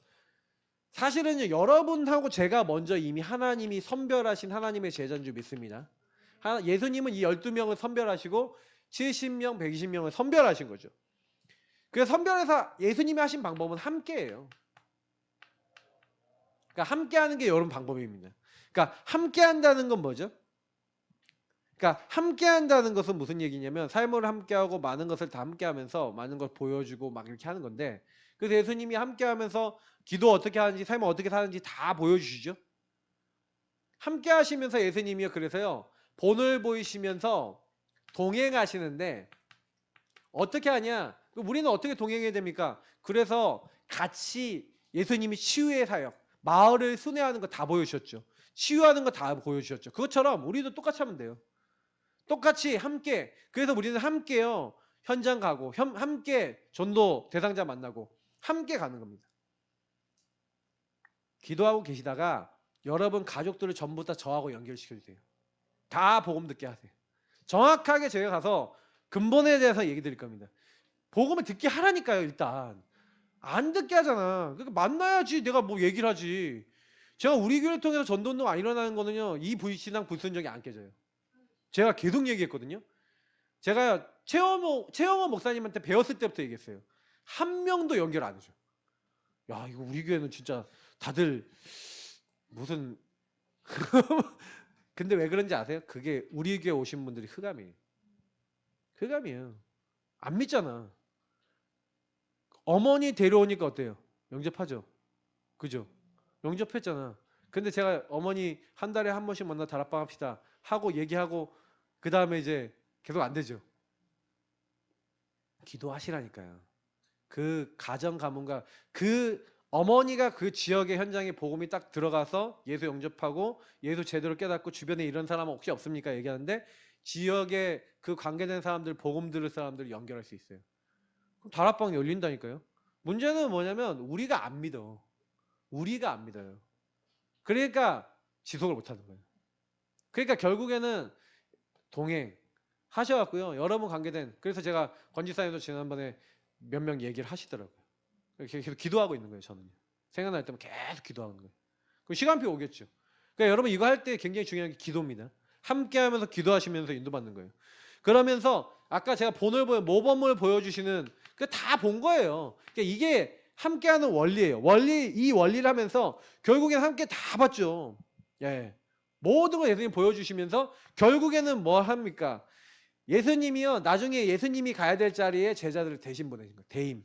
사실은요 여러분하고 제가 먼저 이미 하나님이 선별하신 하나님의 제자인 줄 믿습니다. 예수님은 이 12명을 선별하시고 70명, 120명을 선별하신 거죠. 그래서 선별해서 예수님이 하신 방법은 함께예요. 그러니까 함께하는 게 여러분 방법입니다. 그러니까 함께한다는 건 뭐죠? 그러니까 함께한다는 것은 무슨 얘기냐면 삶을 함께하고 많은 것을 다 함께하면서 많은 걸 보여주고 막 이렇게 하는 건데 그래서 예수님이 함께하면서 기도 어떻게 하는지 삶을 어떻게 사는지 다 보여주시죠. 함께하시면서 예수님이요 그래서요 본을 보이시면서 동행하시는데 어떻게 하냐? 우리는 어떻게 동행해야 됩니까? 그래서 같이 예수님이 치유의 사역, 마을을 순회하는 거 다 보여주셨죠. 치유하는 거 다 보여주셨죠. 그것처럼 우리도 똑같이 하면 돼요. 똑같이 함께. 그래서 우리는 함께요. 현장 가고 함께 전도 대상자 만나고 함께 가는 겁니다. 기도하고 계시다가 여러분 가족들을 전부 다 저하고 연결시켜주세요. 다 복음 듣게 하세요. 정확하게 제가 가서 근본에 대해서 얘기 드릴 겁니다. 복음을 듣게 하라니까요. 일단 안 듣게 하잖아. 그러니까 만나야지 내가 뭐 얘기를 하지. 제가 우리 교회를 통해서 전도운동 안 일어나는 거는요 이 신앙 불순종이 안 깨져요. 제가 계속 얘기했거든요. 제가 최영호 목사님한테 배웠을 때부터 얘기했어요. 한 명도 연결 안 해줘. 야 이거 우리 교회는 진짜 다들 무슨 근데 왜 그런지 아세요? 그게 우리 교회 오신 분들이 흑암이에요. 흑암이에요. 안 믿잖아. 어머니 데려오니까 어때요? 영접하죠. 그죠? 영접했잖아. 근데 제가 어머니 한 달에 한 번씩 만나 다락방 합시다 하고 얘기하고 그 다음에 이제 계속 안 되죠. 기도하시라니까요. 그 가정 가문과 그 어머니가 그 지역의 현장에 복음이 딱 들어가서 예수 영접하고 예수 제대로 깨닫고 주변에 이런 사람은 혹시 없습니까? 얘기하는데 지역에 그 관계된 사람들 복음 들을 사람들 연결할 수 있어요. 그럼 다락방 열린다니까요. 문제는 뭐냐면 우리가 안 믿어. 우리가 안 믿어요. 그러니까 지속을 못하는 거예요. 그러니까 결국에는 동행 하셔갖고요. 여러분 관계된 그래서 제가 권지사님도 지난번에 몇 명 얘기를 하시더라고요. 계속 기도하고 있는 거예요. 저는요. 생각날 때면 계속 기도하는 거예요. 그럼 시간표 오겠죠. 그러니까 여러분 이거 할 때 굉장히 중요한 게 기도입니다. 함께하면서 기도하시면서 인도받는 거예요. 그러면서 아까 제가 모범을 보여주시는 그 다 본 거예요. 그러니까 이게 함께하는 원리예요. 이 원리를 하면서 결국엔 함께 다 봤죠. 예. 모든 걸 예수님 보여주시면서 결국에는 뭐 합니까? 예수님이요. 나중에 예수님이 가야 될 자리에 제자들을 대신 보내신 거예요. 대임.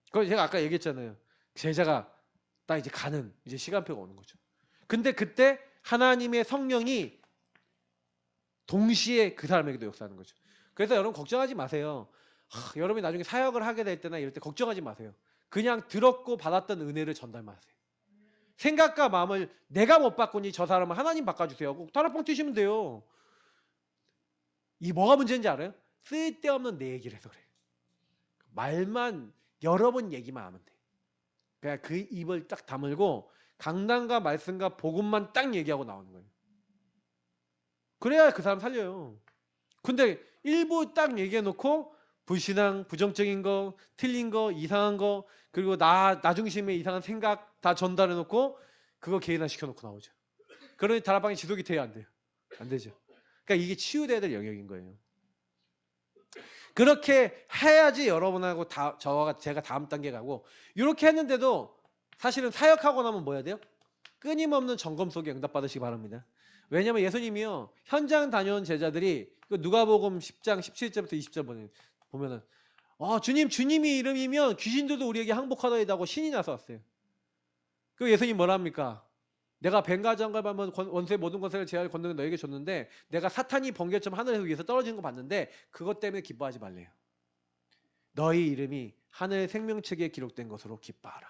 그걸 제가 아까 얘기했잖아요. 제자가 딱 이제 가는 이제 시간표가 오는 거죠. 근데 그때 하나님의 성령이 동시에 그 사람에게도 역사하는 거죠. 그래서 여러분 걱정하지 마세요. 여러분이 나중에 사역을 하게 될 때나 이럴 때 걱정하지 마세요. 그냥 들었고 받았던 은혜를 전달만 하세요. 생각과 마음을 내가 못 바꾸니 저 사람은 하나님 바꿔주세요 하고 다락방 뛰시면 돼요. 이 뭐가 문제인지 알아요? 쓸데없는 내 얘기를 해서 그래. 말만 여러 번 얘기만 하면 돼. 그냥 그 입을 딱 다물고 강단과 말씀과 복음만 딱 얘기하고 나오는 거예요. 그래야 그 사람 살려요. 근데 일부 딱 얘기해놓고 불신앙, 부정적인 거, 틀린 거, 이상한 거, 그리고 나 중심의 이상한 생각 다 전달해놓고 그거 개인화 시켜놓고 나오죠. 그러니 다락방이 지속이 돼야 안 돼요. 안 되죠. 그러니까 이게 치유돼야 될 영역인 거예요. 그렇게 해야지 여러분하고 저와 제가 다음 단계 가고, 이렇게 했는데도 사실은 사역하고 나면 뭐 해야 돼요? 끊임없는 점검 속에 응답받으시기 바랍니다. 왜냐면 예수님이요, 현장 다녀온 제자들이 누가복음 10장 17절부터 20절 보면은 주님이 이름이면 귀신들도 우리에게 항복하더이다고 신이 나서 왔어요. 그 예수님 뭐라 합니까? 내가 뱀과 장갑 한번 원수의 모든 것을 제할 권능을 너에게 줬는데 내가 사탄이 번개처럼 하늘에서 위에서 떨어지는 거 봤는데 그것 때문에 기뻐하지 말래요. 너희 이름이 하늘 생명책에 기록된 것으로 기뻐하라.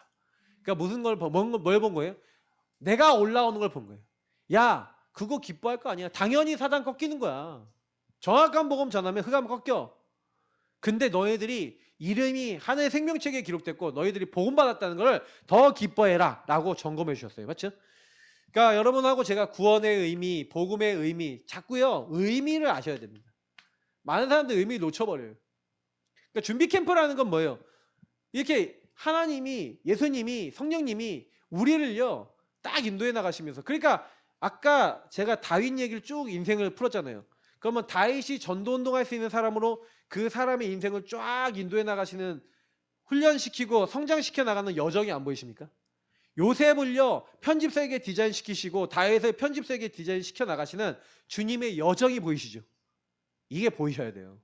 그러니까 뭘 본 거예요? 내가 올라오는 걸 본 거예요. 야, 그거 기뻐할 거 아니야. 당연히 사단 꺾이는 거야. 정확한 복음 전하면 흑암 꺾여. 근데 너희들이 이름이 하늘 생명책에 기록됐고 너희들이 복음 받았다는 걸 더 기뻐해라 라고 점검해 주셨어요. 맞죠? 그러니까 여러분하고 제가 구원의 의미, 복음의 의미, 자꾸요 의미를 아셔야 됩니다. 많은 사람들 의미 놓쳐버려요. 그러니까 준비 캠프라는 건 뭐예요? 이렇게 하나님이, 예수님이, 성령님이 우리를요 딱 인도해 나가시면서, 그러니까 아까 제가 다윗 얘기를 쭉 인생을 풀었잖아요. 그러면 다윗이 전도운동할 수 있는 사람으로 그 사람의 인생을 쫙 인도해 나가시는, 훈련시키고 성장시켜 나가는 여정이 안 보이십니까? 요셉을요 편집세계 디자인 시키시고 다윗을 편집세계 디자인 시켜 나가시는 주님의 여정이 보이시죠? 이게 보이셔야 돼요.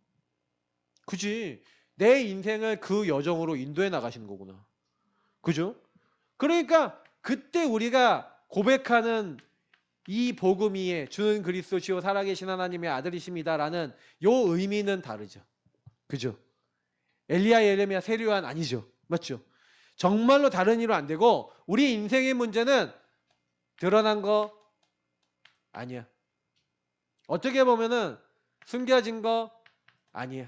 그지? 내 인생을 그 여정으로 인도해 나가시는 거구나. 그죠? 그러니까 그때 우리가 고백하는 이 복음이에 주는 그리스도시요 살아계신 하나님의 아들이십니다라는 요 의미는 다르죠. 그죠? 엘리야, 예레미야, 세례요한 아니죠. 맞죠? 정말로 다른 이로 안 되고 우리 인생의 문제는 드러난 거 아니야. 어떻게 보면은 숨겨진 거 아니야.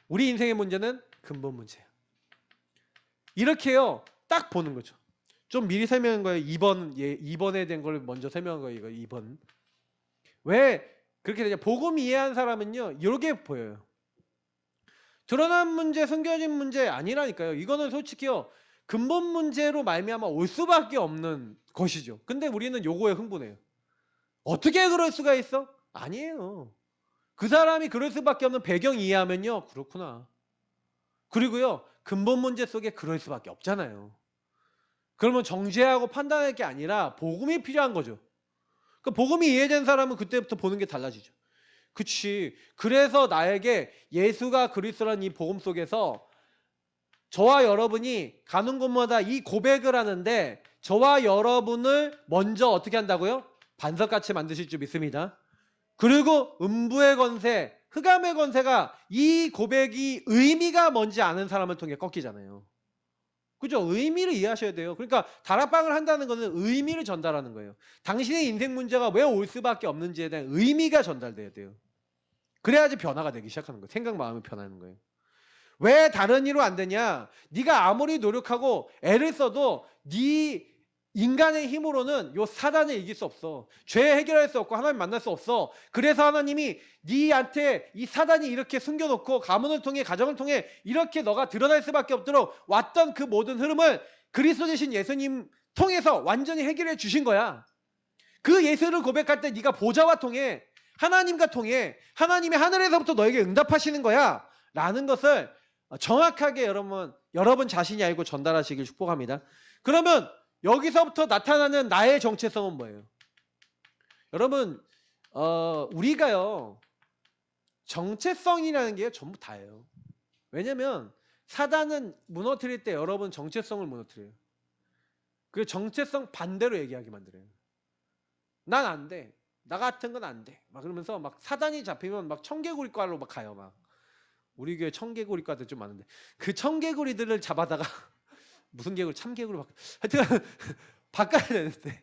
우리 인생의 문제는 근본 문제야. 이렇게요 딱 보는 거죠. 좀 미리 설명한 거예요. 2번에 된 걸 먼저 설명한 거예요. 이거 2번. 왜 그렇게 되냐? 복음 이해한 사람은요 이렇게 보여요. 드러난 문제, 숨겨진 문제 아니라니까요. 이거는 솔직히요 근본 문제로 말미암아 올 수밖에 없는 것이죠. 근데 우리는 요거에 흥분해요. 어떻게 그럴 수가 있어? 아니에요. 그 사람이 그럴 수밖에 없는 배경 이해하면요 그렇구나. 그리고요 근본 문제 속에 그럴 수밖에 없잖아요. 그러면 정죄하고 판단할 게 아니라 복음이 필요한 거죠. 그 복음이 이해된 사람은 그때부터 보는 게 달라지죠. 그치. 그래서 나에게 예수가 그리스도라는 이 복음 속에서 저와 여러분이 가는 곳마다 이 고백을 하는데 저와 여러분을 먼저 어떻게 한다고요? 반석같이 만드실 줄 믿습니다. 그리고 음부의 권세, 흑암의 권세가 이 고백이 의미가 뭔지 아는 사람을 통해 꺾이잖아요. 그죠? 의미를 이해하셔야 돼요. 그러니까 다락방을 한다는 것은 의미를 전달하는 거예요. 당신의 인생 문제가 왜 올 수밖에 없는지에 대한 의미가 전달돼야 돼요. 그래야지 변화가 되기 시작하는 거예요. 생각, 마음이 변하는 거예요. 왜 다른 이로 안 되냐? 네가 아무리 노력하고 애를 써도 네 인간의 힘으로는 요 사단을 이길 수 없어. 죄 해결할 수 없고 하나님 만날 수 없어. 그래서 하나님이 네한테 이 사단이 이렇게 숨겨놓고 가문을 통해 가정을 통해 이렇게 너가 드러날 수밖에 없도록 왔던 그 모든 흐름을 그리스도 되신 예수님 통해서 완전히 해결해 주신 거야. 그 예수를 고백할 때 네가 보좌와 통해 하나님과 통해 하나님의 하늘에서부터 너에게 응답하시는 거야 라는 것을 정확하게 여러분 자신이 알고 전달하시길 축복합니다. 그러면 여기서부터 나타나는 나의 정체성은 뭐예요? 여러분 우리가요 정체성이라는 게 전부 다예요. 왜냐면 사단은 무너뜨릴 때 여러분 정체성을 무너뜨려요. 그 정체성 반대로 얘기하게 만들어요. 난 안 돼. 나 같은 건 안 돼. 막 그러면서 막 사단이 잡히면 막 청개구리과로 막 가요. 막 우리 교회 청개구리과들 좀 많은데 그 청개구리들을 잡아다가 무슨 개구리, 참개구리 하여튼 바꿔야 되는데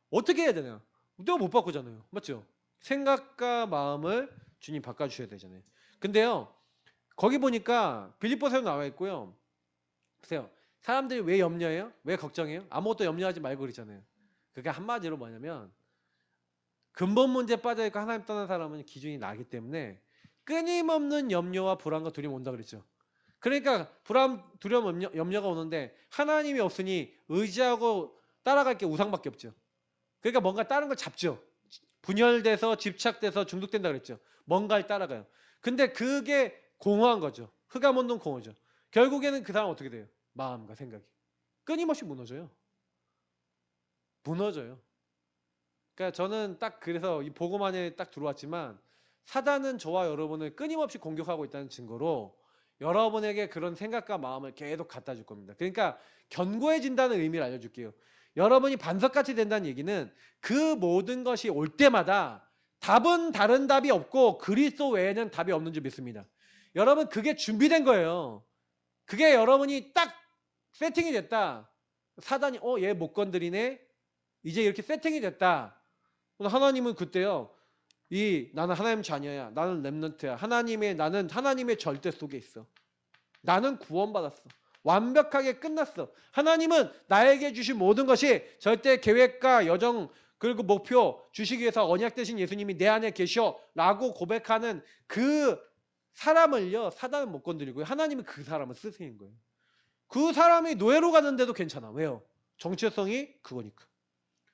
어떻게 해야 되냐? 내가 못 바꾸잖아요. 맞죠? 생각과 마음을 주님 바꿔주셔야 되잖아요. 근데요, 거기 보니까 빌립보서에 나와 있고요. 보세요. 사람들이 왜 염려해요? 왜 걱정해요? 아무것도 염려하지 말고 그러잖아요. 그게 한마디로 뭐냐면 근본 문제에 빠져있고 하나님 떠난 사람은 기준이 나기 때문에 끊임없는 염려와 불안과 두려움이 온다 그랬죠. 그러니까 불안, 두려움, 염려가 오는데 하나님이 없으니 의지하고 따라갈 게 우상밖에 없죠. 그러니까 뭔가 다른 걸 잡죠. 분열돼서 집착돼서 중독된다 그랬죠. 뭔가를 따라가요. 근데 그게 공허한 거죠. 흑암운동 공허죠. 결국에는 그 사람 어떻게 돼요? 마음과 생각이 끊임없이 무너져요. 무너져요. 그러니까 저는 딱 그래서 이 복음안에 딱 들어왔지만 사단은 저와 여러분을 끊임없이 공격하고 있다는 증거로 여러분에게 그런 생각과 마음을 계속 갖다 줄 겁니다. 그러니까 견고해진다는 의미를 알려줄게요. 여러분이 반석같이 된다는 얘기는 그 모든 것이 올 때마다 답은 다른 답이 없고 그리스도 외에는 답이 없는 줄 믿습니다. 여러분 그게 준비된 거예요. 그게 여러분이 딱 세팅이 됐다. 사단이 얘 못 건드리네. 이제 이렇게 세팅이 됐다. 하나님은 그때요. 나는 하나님 자녀야. 나는 렘넌트야. 나는 하나님의 절대 속에 있어. 나는 구원받았어. 완벽하게 끝났어. 하나님은 나에게 주신 모든 것이 절대 계획과 여정 그리고 목표 주시기 위해서 언약 되신 예수님이 내 안에 계셔 라고 고백하는 그 사람을요. 사단은 못 건드리고요. 하나님은 그 사람을 쓰시는 거예요. 그 사람이 노예로 가는데도 괜찮아. 왜요? 정체성이 그거니까.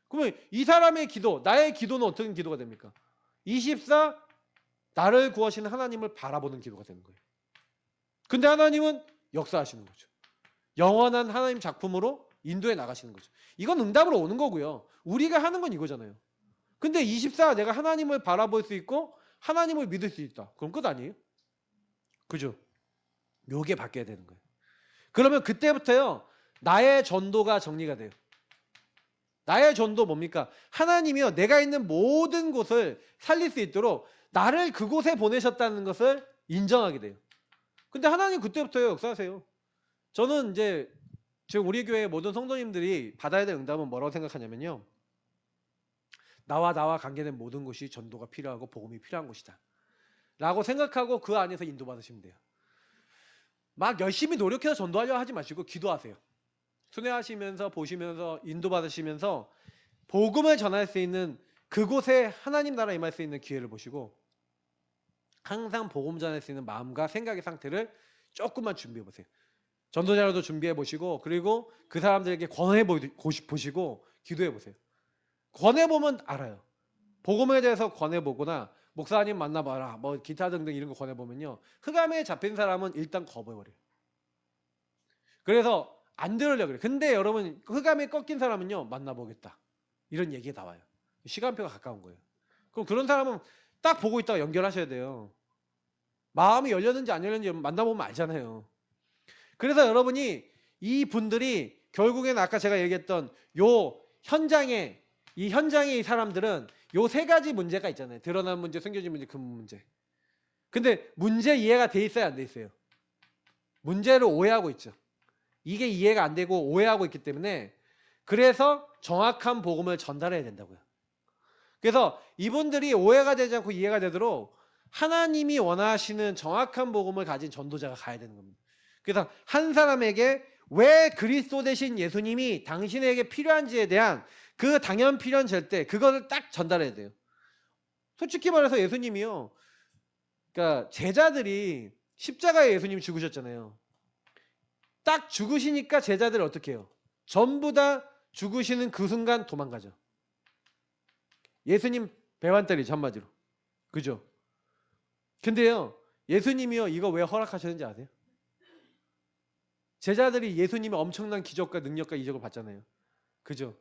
그러면 이 사람의 기도, 나의 기도는 어떤 기도가 됩니까? 24 나를 구하시는 하나님을 바라보는 기도가 되는 거예요. 근데 하나님은 역사하시는 거죠. 영원한 하나님 작품으로 인도해 나가시는 거죠. 이건 응답으로 오는 거고요. 우리가 하는 건 이거잖아요. 근데 24 내가 하나님을 바라볼 수 있고 하나님을 믿을 수 있다. 그럼 끝 아니에요? 그죠? 요게 바뀌어야 되는 거예요. 그러면 그때부터요. 나의 전도가 정리가 돼요. 나의 전도 뭡니까? 하나님이요. 내가 있는 모든 곳을 살릴 수 있도록 나를 그곳에 보내셨다는 것을 인정하게 돼요. 근데 하나님 그때부터요. 역사하세요. 저는 이제 지금 우리 교회 모든 성도님들이 받아야 될 응답은 뭐라고 생각하냐면요. 나와 관계된 모든 곳이 전도가 필요하고 복음이 필요한 곳이다. 라고 생각하고 그 안에서 인도받으시면 돼요. 막 열심히 노력해서 전도하려 하지 마시고 기도하세요. 순회하시면서 보시면서 인도받으시면서 복음을 전할 수 있는 그곳에 하나님 나라 임할 수 있는 기회를 보시고 항상 복음 전할 수 있는 마음과 생각의 상태를 조금만 준비해 보세요. 전도자료도 준비해 보시고 그리고 그 사람들에게 권해 보시고 기도해 보세요. 권해 보면 알아요. 복음에 대해서 권해 보거나 목사님 만나봐라 뭐 기타 등등 이런 거 권해 보면요. 흑암에 잡힌 사람은 일단 거부해버려요. 그래서 안 들으려고 그래요. 근데 여러분 흑암에 꺾인 사람은요. 만나보겠다. 이런 얘기가 나와요. 시간표가 가까운 거예요. 그럼 그런 사람은 딱 보고 있다가 연결하셔야 돼요. 마음이 열렸는지 안 열렸는지 만나보면 알잖아요. 그래서 여러분이 이 분들이 결국에는 아까 제가 얘기했던 요 현장에 이 사람들은 요 세 가지 문제가 있잖아요. 드러난 문제, 숨겨진 문제, 근본 문제. 근데 문제 이해가 돼 있어요, 안 돼 있어요? 문제를 오해하고 있죠. 이게 이해가 안 되고 오해하고 있기 때문에 그래서 정확한 복음을 전달해야 된다고요. 그래서 이분들이 오해가 되지 않고 이해가 되도록 하나님이 원하시는 정확한 복음을 가진 전도자가 가야 되는 겁니다. 그래서 한 사람에게 왜 그리스도 되신 예수님이 당신에게 필요한지에 대한 그 당연 필연 절대 그거를 딱 전달해야 돼요. 솔직히 말해서 예수님이요. 그러니까 제자들이 십자가에 예수님이 죽으셨잖아요. 딱 죽으시니까 제자들이 어떻게 해요? 전부 다 죽으시는 그 순간 도망가죠. 예수님 배완때리죠 한마디로. 그죠? 근데요. 예수님이요. 이거 왜 허락하셨는지 아세요? 제자들이 예수님의 엄청난 기적과 능력과 이적을 봤잖아요. 그죠?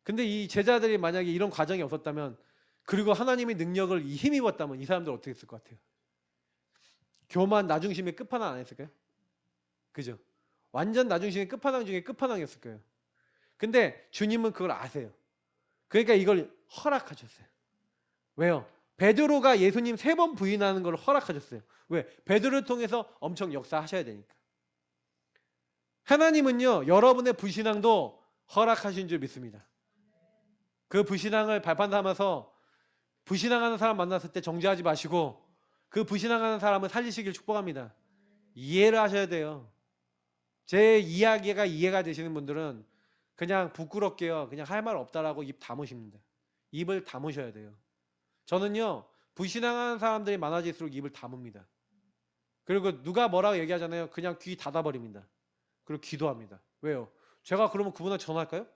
근데 이 제자들이 만약에 이런 과정이 없었다면 그리고 하나님의 능력을 힘입었다면 이 사람들 어떻게 했을 것 같아요? 교만 나중심의 끝판왕 안 했을까요? 그죠? 완전 나중심의 끝판왕 중에 끝판왕이었을 거예요. 근데 주님은 그걸 아세요. 그러니까 이걸 허락하셨어요. 왜요? 베드로가 예수님 3번 부인하는 걸 허락하셨어요. 왜? 베드로를 통해서 엄청 역사하셔야 되니까. 하나님은요. 여러분의 불신앙도 허락하신 줄 믿습니다. 그 불신앙을 발판 삼아서 불신앙하는 사람 만났을 때 정죄하지 마시고 그 불신앙하는 사람을 살리시길 축복합니다. 이해를 하셔야 돼요. 제 이야기가 이해가 되시는 분들은 그냥 부끄럽게요. 그냥 할 말 없다라고 입 다무십니다. 입을 다무셔야 돼요. 저는요. 불신앙하는 사람들이 많아질수록 입을 다뭅니다. 그리고 누가 뭐라고 얘기하잖아요. 그냥 귀 닫아버립니다. 그리고 기도합니다. 왜요? 제가 그러면 그분한테 전화할까요?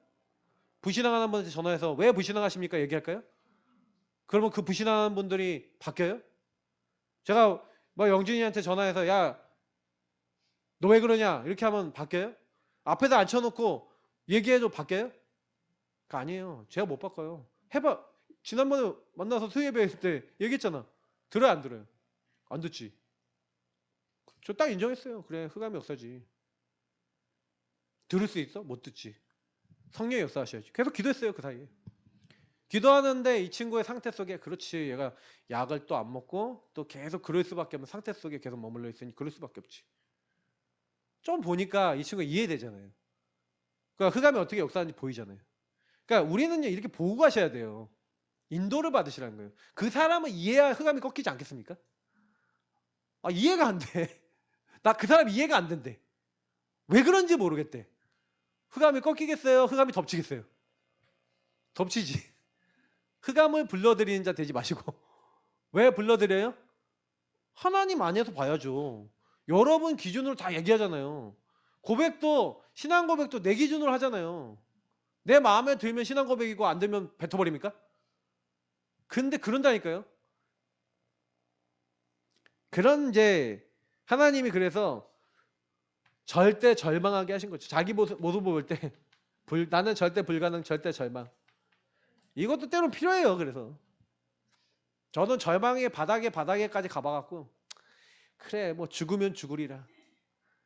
불신앙하는 분한테 전화해서 왜 불신앙하십니까? 얘기할까요? 그러면 그 불신앙하는 분들이 바뀌어요? 제가 뭐 영준이한테 전화해서 야, 너 왜 그러냐? 이렇게 하면 바뀌어요? 앞에다 앉혀놓고 얘기해도 바뀌어요? 그거 아니에요. 제가 못 바꿔요. 해봐. 지난번에 만나서 수예배 했을 때 얘기했잖아. 들어요, 안 들어요? 안 듣지. 저 딱 인정했어요. 그래, 흑암이 역사지. 들을 수 있어? 못 듣지. 성령의 역사하셔야지. 계속 기도했어요, 그 사이에. 기도하는데 이 친구의 상태 속에 그렇지, 얘가 약을 또 안 먹고 또 계속 그럴 수밖에 없는 상태 속에 계속 머물러 있으니 그럴 수밖에 없지. 좀 보니까 이 친구가 이해되잖아요. 그러니까 흑암이 어떻게 역사하는지 보이잖아요. 그러니까 우리는요, 이렇게 보고 가셔야 돼요. 인도를 받으시라는 거예요. 그 사람을 이해해야 흑암이 꺾이지 않겠습니까? 아, 이해가 안 돼. 나 그 사람 이해가 안 된대. 왜 그런지 모르겠대. 흑암이 꺾이겠어요? 흑암이 덮치겠어요? 덮치지. 흑암을 불러들이는 자 되지 마시고. 왜 불러들여요? 하나님 안에서 봐야죠. 여러분 기준으로 다 얘기하잖아요. 고백도, 신앙 고백도 내 기준으로 하잖아요. 내 마음에 들면 신앙 고백이고 안 들면 뱉어버립니까? 근데 그런다니까요. 그런 이제 하나님이 그래서 절대 절망하게 하신 거죠. 자기 모습 볼 때 나는 절대 불가능, 절대 절망. 이것도 때론 필요해요. 그래서 저는 절망의 바닥에까지 가봐갖고 그래 뭐 죽으면 죽으리라.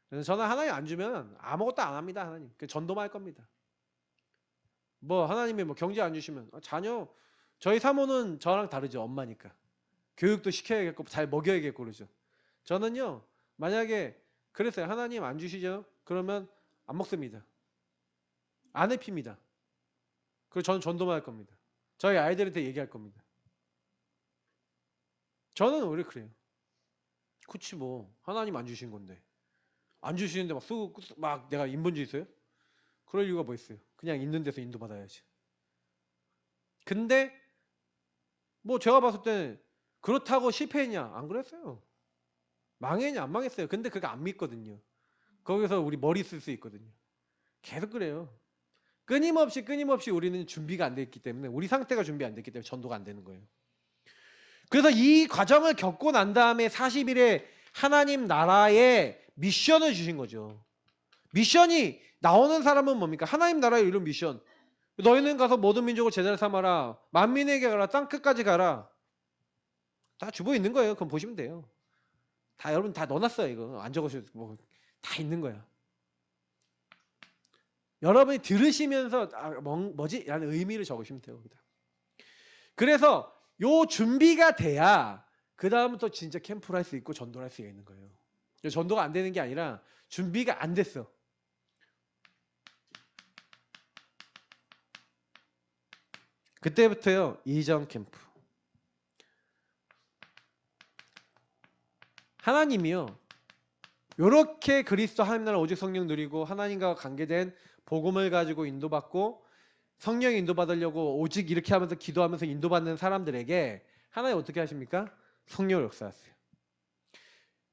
그래서 저는 하나님 안 주면 아무것도 안 합니다. 하나님 전도만 할 겁니다. 뭐 하나님이 뭐 경제 안 주시면 자녀 저희 사모는 저랑 다르죠. 엄마니까 교육도 시켜야겠고 잘 먹여야겠고 그러죠. 저는요 만약에 그랬어요. 하나님 안 주시죠? 그러면 안 먹습니다. 안 입힙니다. 그리고 저는 전도만 할 겁니다. 저희 아이들한테 얘기할 겁니다. 저는 오히려 그래요. 그치 뭐 하나님 안 주신 건데 안 주시는데 막 내가 인본주의 있어요? 그럴 이유가 뭐 있어요? 그냥 있는 데서 인도받아야지. 근데 뭐 제가 봤을 때 그렇다고 실패했냐? 안 그랬어요. 망했냐? 안 망했어요. 근데 그거 안 믿거든요. 거기서 우리 머리 쓸 수 있거든요. 계속 그래요. 끊임없이 우리는 준비가 안 돼 있기 때문에 우리 상태가 준비 안 됐기 때문에 전도가 안 되는 거예요. 그래서 이 과정을 겪고 난 다음에 40일에 하나님 나라의 미션을 주신 거죠. 미션이 나오는 사람은 뭡니까? 하나님 나라의 이런 미션. 너희는 가서 모든 민족을 제자를 삼아라. 만민에게 가라. 땅끝까지 가라. 다 주보 있는 거예요. 그럼 보시면 돼요. 다 여러분 다 넣어놨어요. 이거 안 적으셔도 다 있는 거야. 여러분이 들으시면서 뭐지? 라는 의미를 적으시면 돼요. 여기다. 그래서 요 준비가 돼야 그 다음부터 진짜 캠프를 할 수 있고 전도를 할 수가 있는 거예요. 전도가 안 되는 게 아니라 준비가 안 됐어. 그때부터요. 이전 캠프. 하나님이요. 요렇게 그리스도 하나님 나라 오직 성령 누리고 하나님과 관계된 복음을 가지고 인도받고 성령 인도받으려고 오직 이렇게 하면서 기도하면서 인도받는 사람들에게 하나님 어떻게 하십니까? 성령을 역사하세요.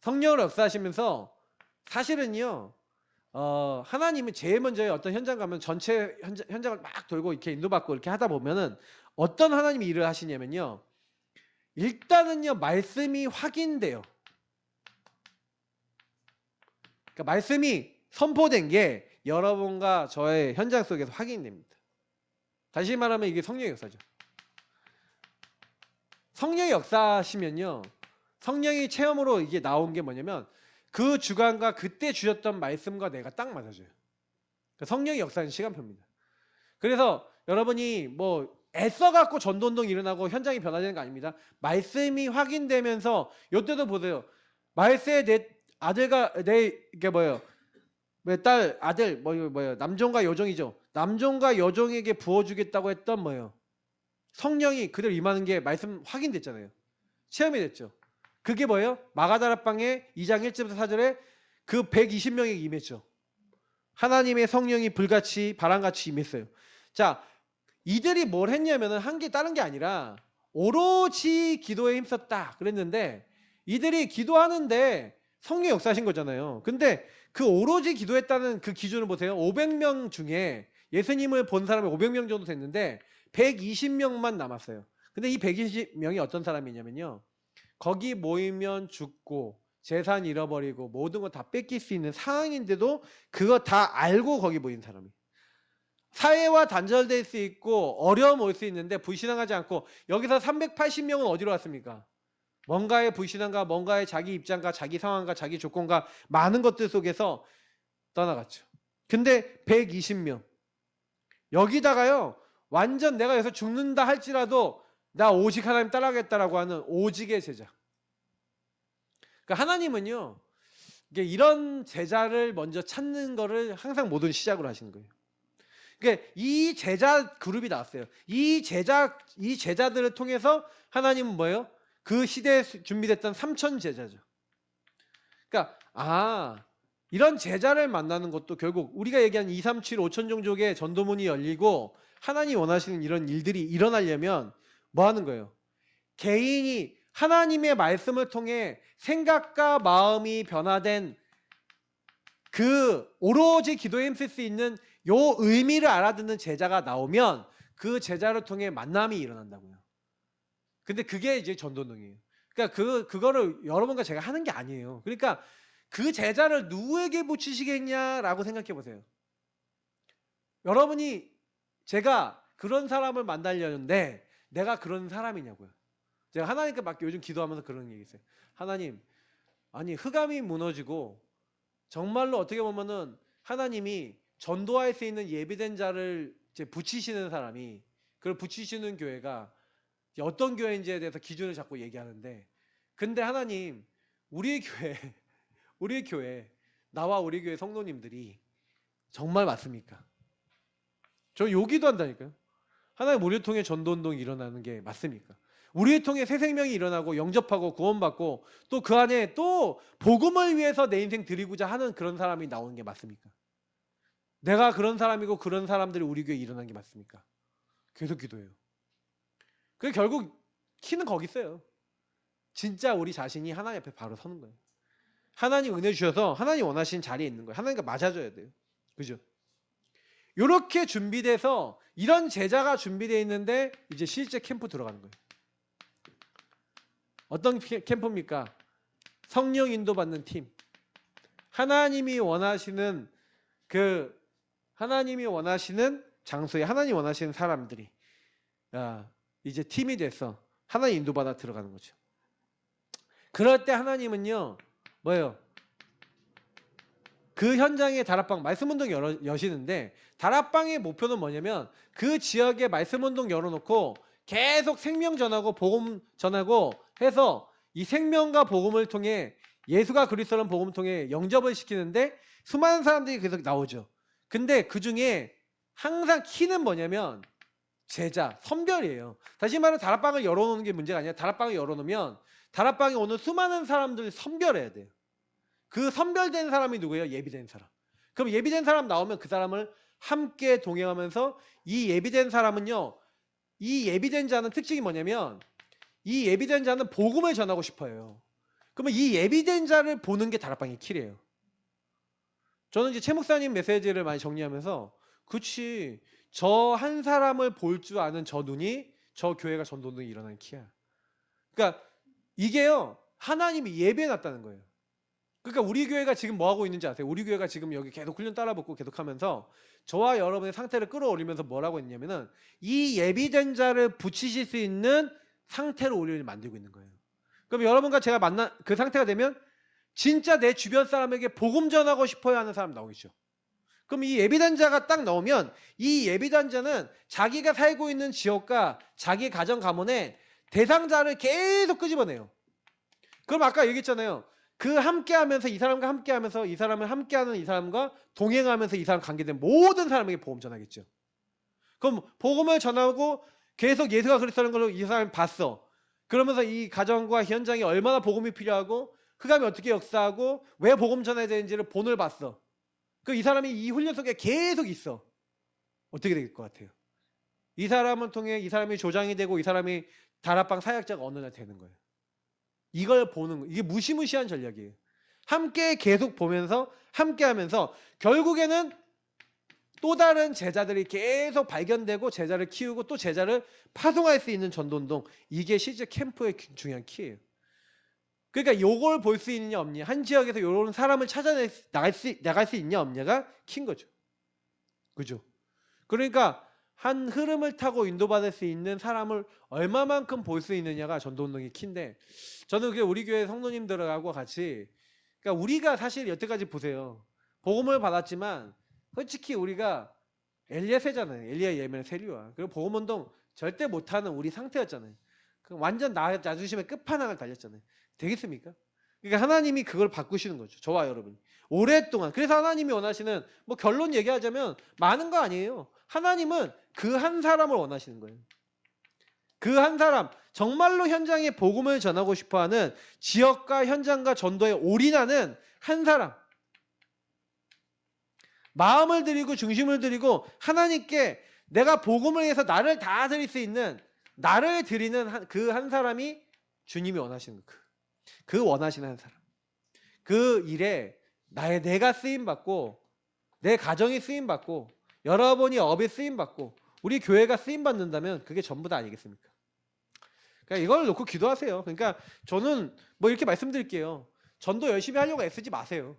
성령을 역사하시면서 사실은요. 하나님은 제일 먼저 어떤 현장 가면 전체 현장을 막 돌고 이렇게 인도받고 이렇게 하다 보면은 어떤 하나님이 일을 하시냐면요. 일단은요. 말씀이 확인돼요. 그러니까 말씀이 선포된 게 여러분과 저의 현장 속에서 확인됩니다. 다시 말하면 이게 성령의 역사죠. 성령의 역사시면요. 성령의 체험으로 이게 나온 게 뭐냐면 그 주간과 그때 주셨던 말씀과 내가 딱 맞아져요. 그러니까 성령의 역사는 시간표입니다. 그래서 여러분이 뭐 애써갖고 전도운동 일어나고 현장이 변화되는 거 아닙니다. 말씀이 확인되면서 이때도 보세요. 말세에 내 아들과 이게 뭐예요? 왜 딸 아들 뭐예요? 남종과 여종이죠. 남종과 여종에게 부어주겠다고 했던 뭐예요? 성령이 그대로 임하는 게 말씀 확인됐잖아요. 체험이 됐죠. 그게 뭐예요? 마가다락방에 2장 1절부터 4절에 그 120명에게 임했죠. 하나님의 성령이 불같이 바람같이 임했어요. 자, 이들이 뭘 했냐면은 한 게 다른 게 아니라 오로지 기도에 힘썼다 그랬는데 이들이 기도하는데 성령 역사하신 거잖아요. 근데 그 오로지 기도했다는 그 기준을 보세요. 500명 중에 예수님을 본 사람이 500명 정도 됐는데 120명만 남았어요. 근데 이 120명이 어떤 사람이냐면요. 거기 모이면 죽고 재산 잃어버리고 모든 거 다 뺏길 수 있는 상황인데도 그거 다 알고 거기 모인 사람이. 사회와 단절될 수 있고 어려움 올 수 있는데 불신앙하지 않고 여기서 380명은 어디로 왔습니까? 뭔가의 불신앙과 뭔가의 자기 입장과 자기 상황과 자기 조건과 많은 것들 속에서 떠나갔죠. 근데 120명. 여기다가요. 완전 내가 여기서 죽는다 할지라도 나 오직 하나님 따라가겠다라고 하는 오직의 제자. 그러니까 하나님은요. 이런 제자를 먼저 찾는 거를 항상 모든 시작으로 하시는 거예요. 그러니까 이 제자 그룹이 나왔어요. 이 제자들을 통해서 하나님은 뭐예요? 그 시대에 준비됐던 3천 제자죠. 그러니까 이런 제자를 만나는 것도 결국 우리가 얘기한 237, 5천 종족의 전도문이 열리고 하나님이 원하시는 이런 일들이 일어나려면 뭐 하는 거예요? 개인이 하나님의 말씀을 통해 생각과 마음이 변화된 그 오로지 기도에 힘쓸 수 있는 요 의미를 알아듣는 제자가 나오면 그 제자를 통해 만남이 일어난다고요. 근데 그게 이제 전도능이에요. 그러니까 그거를 여러분과 제가 하는 게 아니에요. 그러니까 그 제자를 누구에게 붙이시겠냐라고 생각해 보세요. 여러분이 제가 그런 사람을 만나려는데 내가 그런 사람이냐고요. 제가 하나님께 막 요즘 기도하면서 그런 얘기 있어요. 하나님, 아니 흑암이 무너지고 정말로 어떻게 보면은 하나님이 전도할 수 있는 예비된 자를 이제 붙이시는 사람이 그걸 붙이시는 교회가 어떤 교회인지에 대해서 기준을 잡고 얘기하는데 근데 하나님 우리 교회 나와 우리 교회 성도님들이 정말 맞습니까? 저 요기도 한다니까요. 하나님 우리를 통해 전도운동이 일어나는 게 맞습니까? 우리를 통해 새 생명이 일어나고 영접하고 구원받고 또 그 안에 또 복음을 위해서 내 인생 드리고자 하는 그런 사람이 나오는 게 맞습니까? 내가 그런 사람이고 그런 사람들이 우리 교회에 일어난 게 맞습니까? 계속 기도해요. 그게 결국 키는 거기 있어요. 진짜 우리 자신이 하나님 앞에 바로 서는 거예요. 하나님 은혜 주셔서 하나님 원하시는 자리에 있는 거예요. 하나님과 맞아줘야 돼요. 그죠? 이렇게 준비돼서 이런 제자가 준비되어 있는데 이제 실제 캠프 들어가는 거예요. 어떤 캠프입니까? 성령 인도받는 팀. 하나님이 원하시는 장소에 하나님 원하시는 사람들이 이제 팀이 돼서 하나님 인도받아 들어가는 거죠. 그럴 때 하나님은요. 뭐예요? 그 현장에 다락방 말씀운동 여시는데 다락방의 목표는 뭐냐면 그 지역에 말씀운동 열어놓고 계속 생명 전하고 복음 전하고 해서 이 생명과 복음을 통해 예수가 그리스도라는 복음을 통해 영접을 시키는데 수많은 사람들이 계속 나오죠. 근데 그 중에 항상 키는 뭐냐면 제자, 선별이에요. 다시 말해 다락방을 열어놓는 게 문제가 아니라 다락방을 열어놓으면 다락방에 오는 수많은 사람들을 선별해야 돼요. 그 선별된 사람이 누구예요? 예비된 사람. 그럼 예비된 사람 나오면 그 사람을 함께 동행하면서 이 예비된 사람은요. 이 예비된 자는 특징이 뭐냐면 이 예비된 자는 복음을 전하고 싶어요. 그러면 이 예비된 자를 보는 게 다락방의 킬이에요. 저는 이제 최 목사님 메시지를 많이 정리하면서 그치 저 한 사람을 볼 줄 아는 저 눈이 저 교회가 전도운동이 일어나는 키야. 그러니까 이게요. 하나님이 예배해놨다는 거예요. 그러니까 우리 교회가 지금 뭐 하고 있는지 아세요? 우리 교회가 지금 여기 계속 훈련 따라붙고 계속 하면서 저와 여러분의 상태를 끌어올리면서 뭐라고 했냐면은 이 예비된 자를 붙이실 수 있는 상태로 우리를 만들고 있는 거예요. 그럼 여러분과 제가 만난 그 상태가 되면 진짜 내 주변 사람에게 복음 전하고 싶어야 하는 사람 나오겠죠. 그럼 이 예비된 자가 딱 나오면 이 예비된 자는 자기가 살고 있는 지역과 자기 가정 가문에 대상자를 계속 끄집어내요. 그럼 아까 얘기했잖아요. 그 함께하면서 이 사람과 함께하면서 이 사람을 함께하는 이 사람과 동행하면서 이 사람 관계된 모든 사람에게 복음 전하겠죠. 그럼 복음을 전하고 계속 예수가 그리스도라는 걸 이 사람이 봤어. 그러면서 이 가정과 현장이 얼마나 복음이 필요하고 흑암이 어떻게 역사하고 왜 복음 전해야 되는지를 본을 봤어. 그 이 사람이 이 훈련 속에 계속 있어. 어떻게 될 것 같아요? 이 사람을 통해 이 사람이 조장이 되고 이 사람이 다락방 사역자가 어느 날 되는 거예요. 이걸 보는 거. 이게 무시무시한 전략이에요. 함께 계속 보면서 함께 하면서 결국에는 또 다른 제자들이 계속 발견되고 제자를 키우고 또 제자를 파송할 수 있는 전도운동. 이게 실제 캠프의 중요한 키예요. 그러니까 요걸 볼 수 있느냐 없느냐, 한 지역에서 요런 사람을 찾아낼 나갈 수 있냐 없냐가 킨 거죠. 그죠? 그러니까 한 흐름을 타고 인도받을 수 있는 사람을 얼마만큼 볼 수 있느냐가 전도운동의 키인데, 저는 그게 우리 교회 성도님들하고 같이, 그러니까 우리가 사실 여태까지 보세요. 복음을 받았지만 솔직히 우리가 엘리야세잖아요. 엘리야, 예멘, 세리와. 그리고 복음운동 절대 못하는 우리 상태였잖아요. 완전 나주심의 끝판왕을 달렸잖아요. 되겠습니까? 그러니까 하나님이 그걸 바꾸시는 거죠. 저와 여러분이. 오랫동안. 그래서 하나님이 원하시는, 뭐 결론 얘기하자면 많은 거 아니에요. 하나님은 그 한 사람을 원하시는 거예요. 그 한 사람, 정말로 현장에 복음을 전하고 싶어하는, 지역과 현장과 전도에 올인하는 한 사람. 마음을 드리고 중심을 드리고 하나님께 내가 복음을 위해서 나를 다 드릴 수 있는, 나를 드리는 그 한 사람이 주님이 원하시는 거예요. 그 원하시는 한 사람. 그 일에 내가 쓰임받고, 내 가정이 쓰임받고, 여러분이 업에 쓰임받고, 우리 교회가 쓰임받는다면 그게 전부 다 아니겠습니까? 그러니까 이걸 놓고 기도하세요. 그러니까 저는 뭐 이렇게 말씀드릴게요. 전도 열심히 하려고 애쓰지 마세요.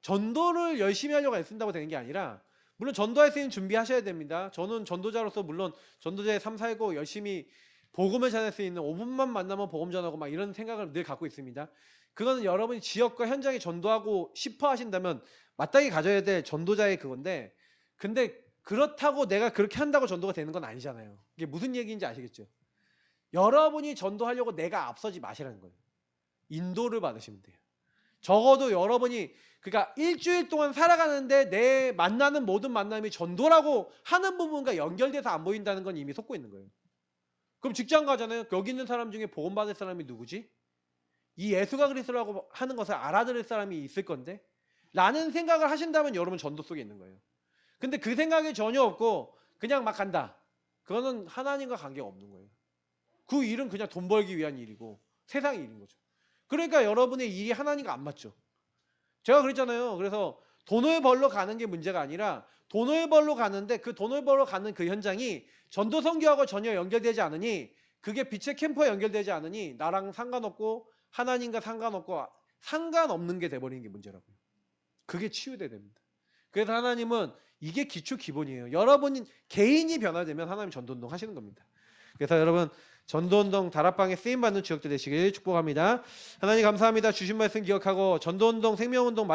전도를 열심히 하려고 애쓴다고 되는 게 아니라, 물론 전도할 수 있는 준비하셔야 됩니다. 저는 전도자로서 물론 전도자의 삶 살고 열심히 복음을 전할 수 있는 5분만 만나면 복음 전하고 막 이런 생각을 늘 갖고 있습니다. 그거는 여러분이 지역과 현장에 전도하고 싶어 하신다면 마땅히 가져야 될 전도자의 그건데, 근데 그렇다고 내가 그렇게 한다고 전도가 되는 건 아니잖아요. 이게 무슨 얘기인지 아시겠죠? 여러분이 전도하려고 내가 앞서지 마시라는 거예요. 인도를 받으시면 돼요. 적어도 여러분이, 그러니까 일주일 동안 살아가는데 내 만나는 모든 만남이 전도라고 하는 부분과 연결돼서 안 보인다는 건 이미 속고 있는 거예요. 그럼 직장 가잖아요. 여기 있는 사람 중에 복음 받을 사람이 누구지? 이 예수가 그리스도라고 하는 것을 알아들을 사람이 있을 건데? 라는 생각을 하신다면 여러분 전도 속에 있는 거예요. 근데 그 생각이 전혀 없고 그냥 막 간다. 그거는 하나님과 관계가 없는 거예요. 그 일은 그냥 돈 벌기 위한 일이고 세상의 일인 거죠. 그러니까 여러분의 일이 하나님과 안 맞죠. 제가 그랬잖아요. 그래서 돈을 벌러 가는 게 문제가 아니라, 돈을 벌러 가는데 그 돈을 벌러 가는 그 현장이 전도 선교하고 전혀 연결되지 않으니, 그게 빛의 캠프와 연결되지 않으니 나랑 상관없고 하나님과 상관없는 게 돼버리는 게 문제라고요. 그게 치유돼야 됩니다. 그래서 하나님은 이게 기초 기본이에요. 여러분 개인이 변화되면 하나님 전도운동 하시는 겁니다. 그래서 여러분 전도운동 다락방에 쓰임받는 지역들 되시길 축복합니다. 하나님 감사합니다. 주신 말씀 기억하고 전도운동 생명운동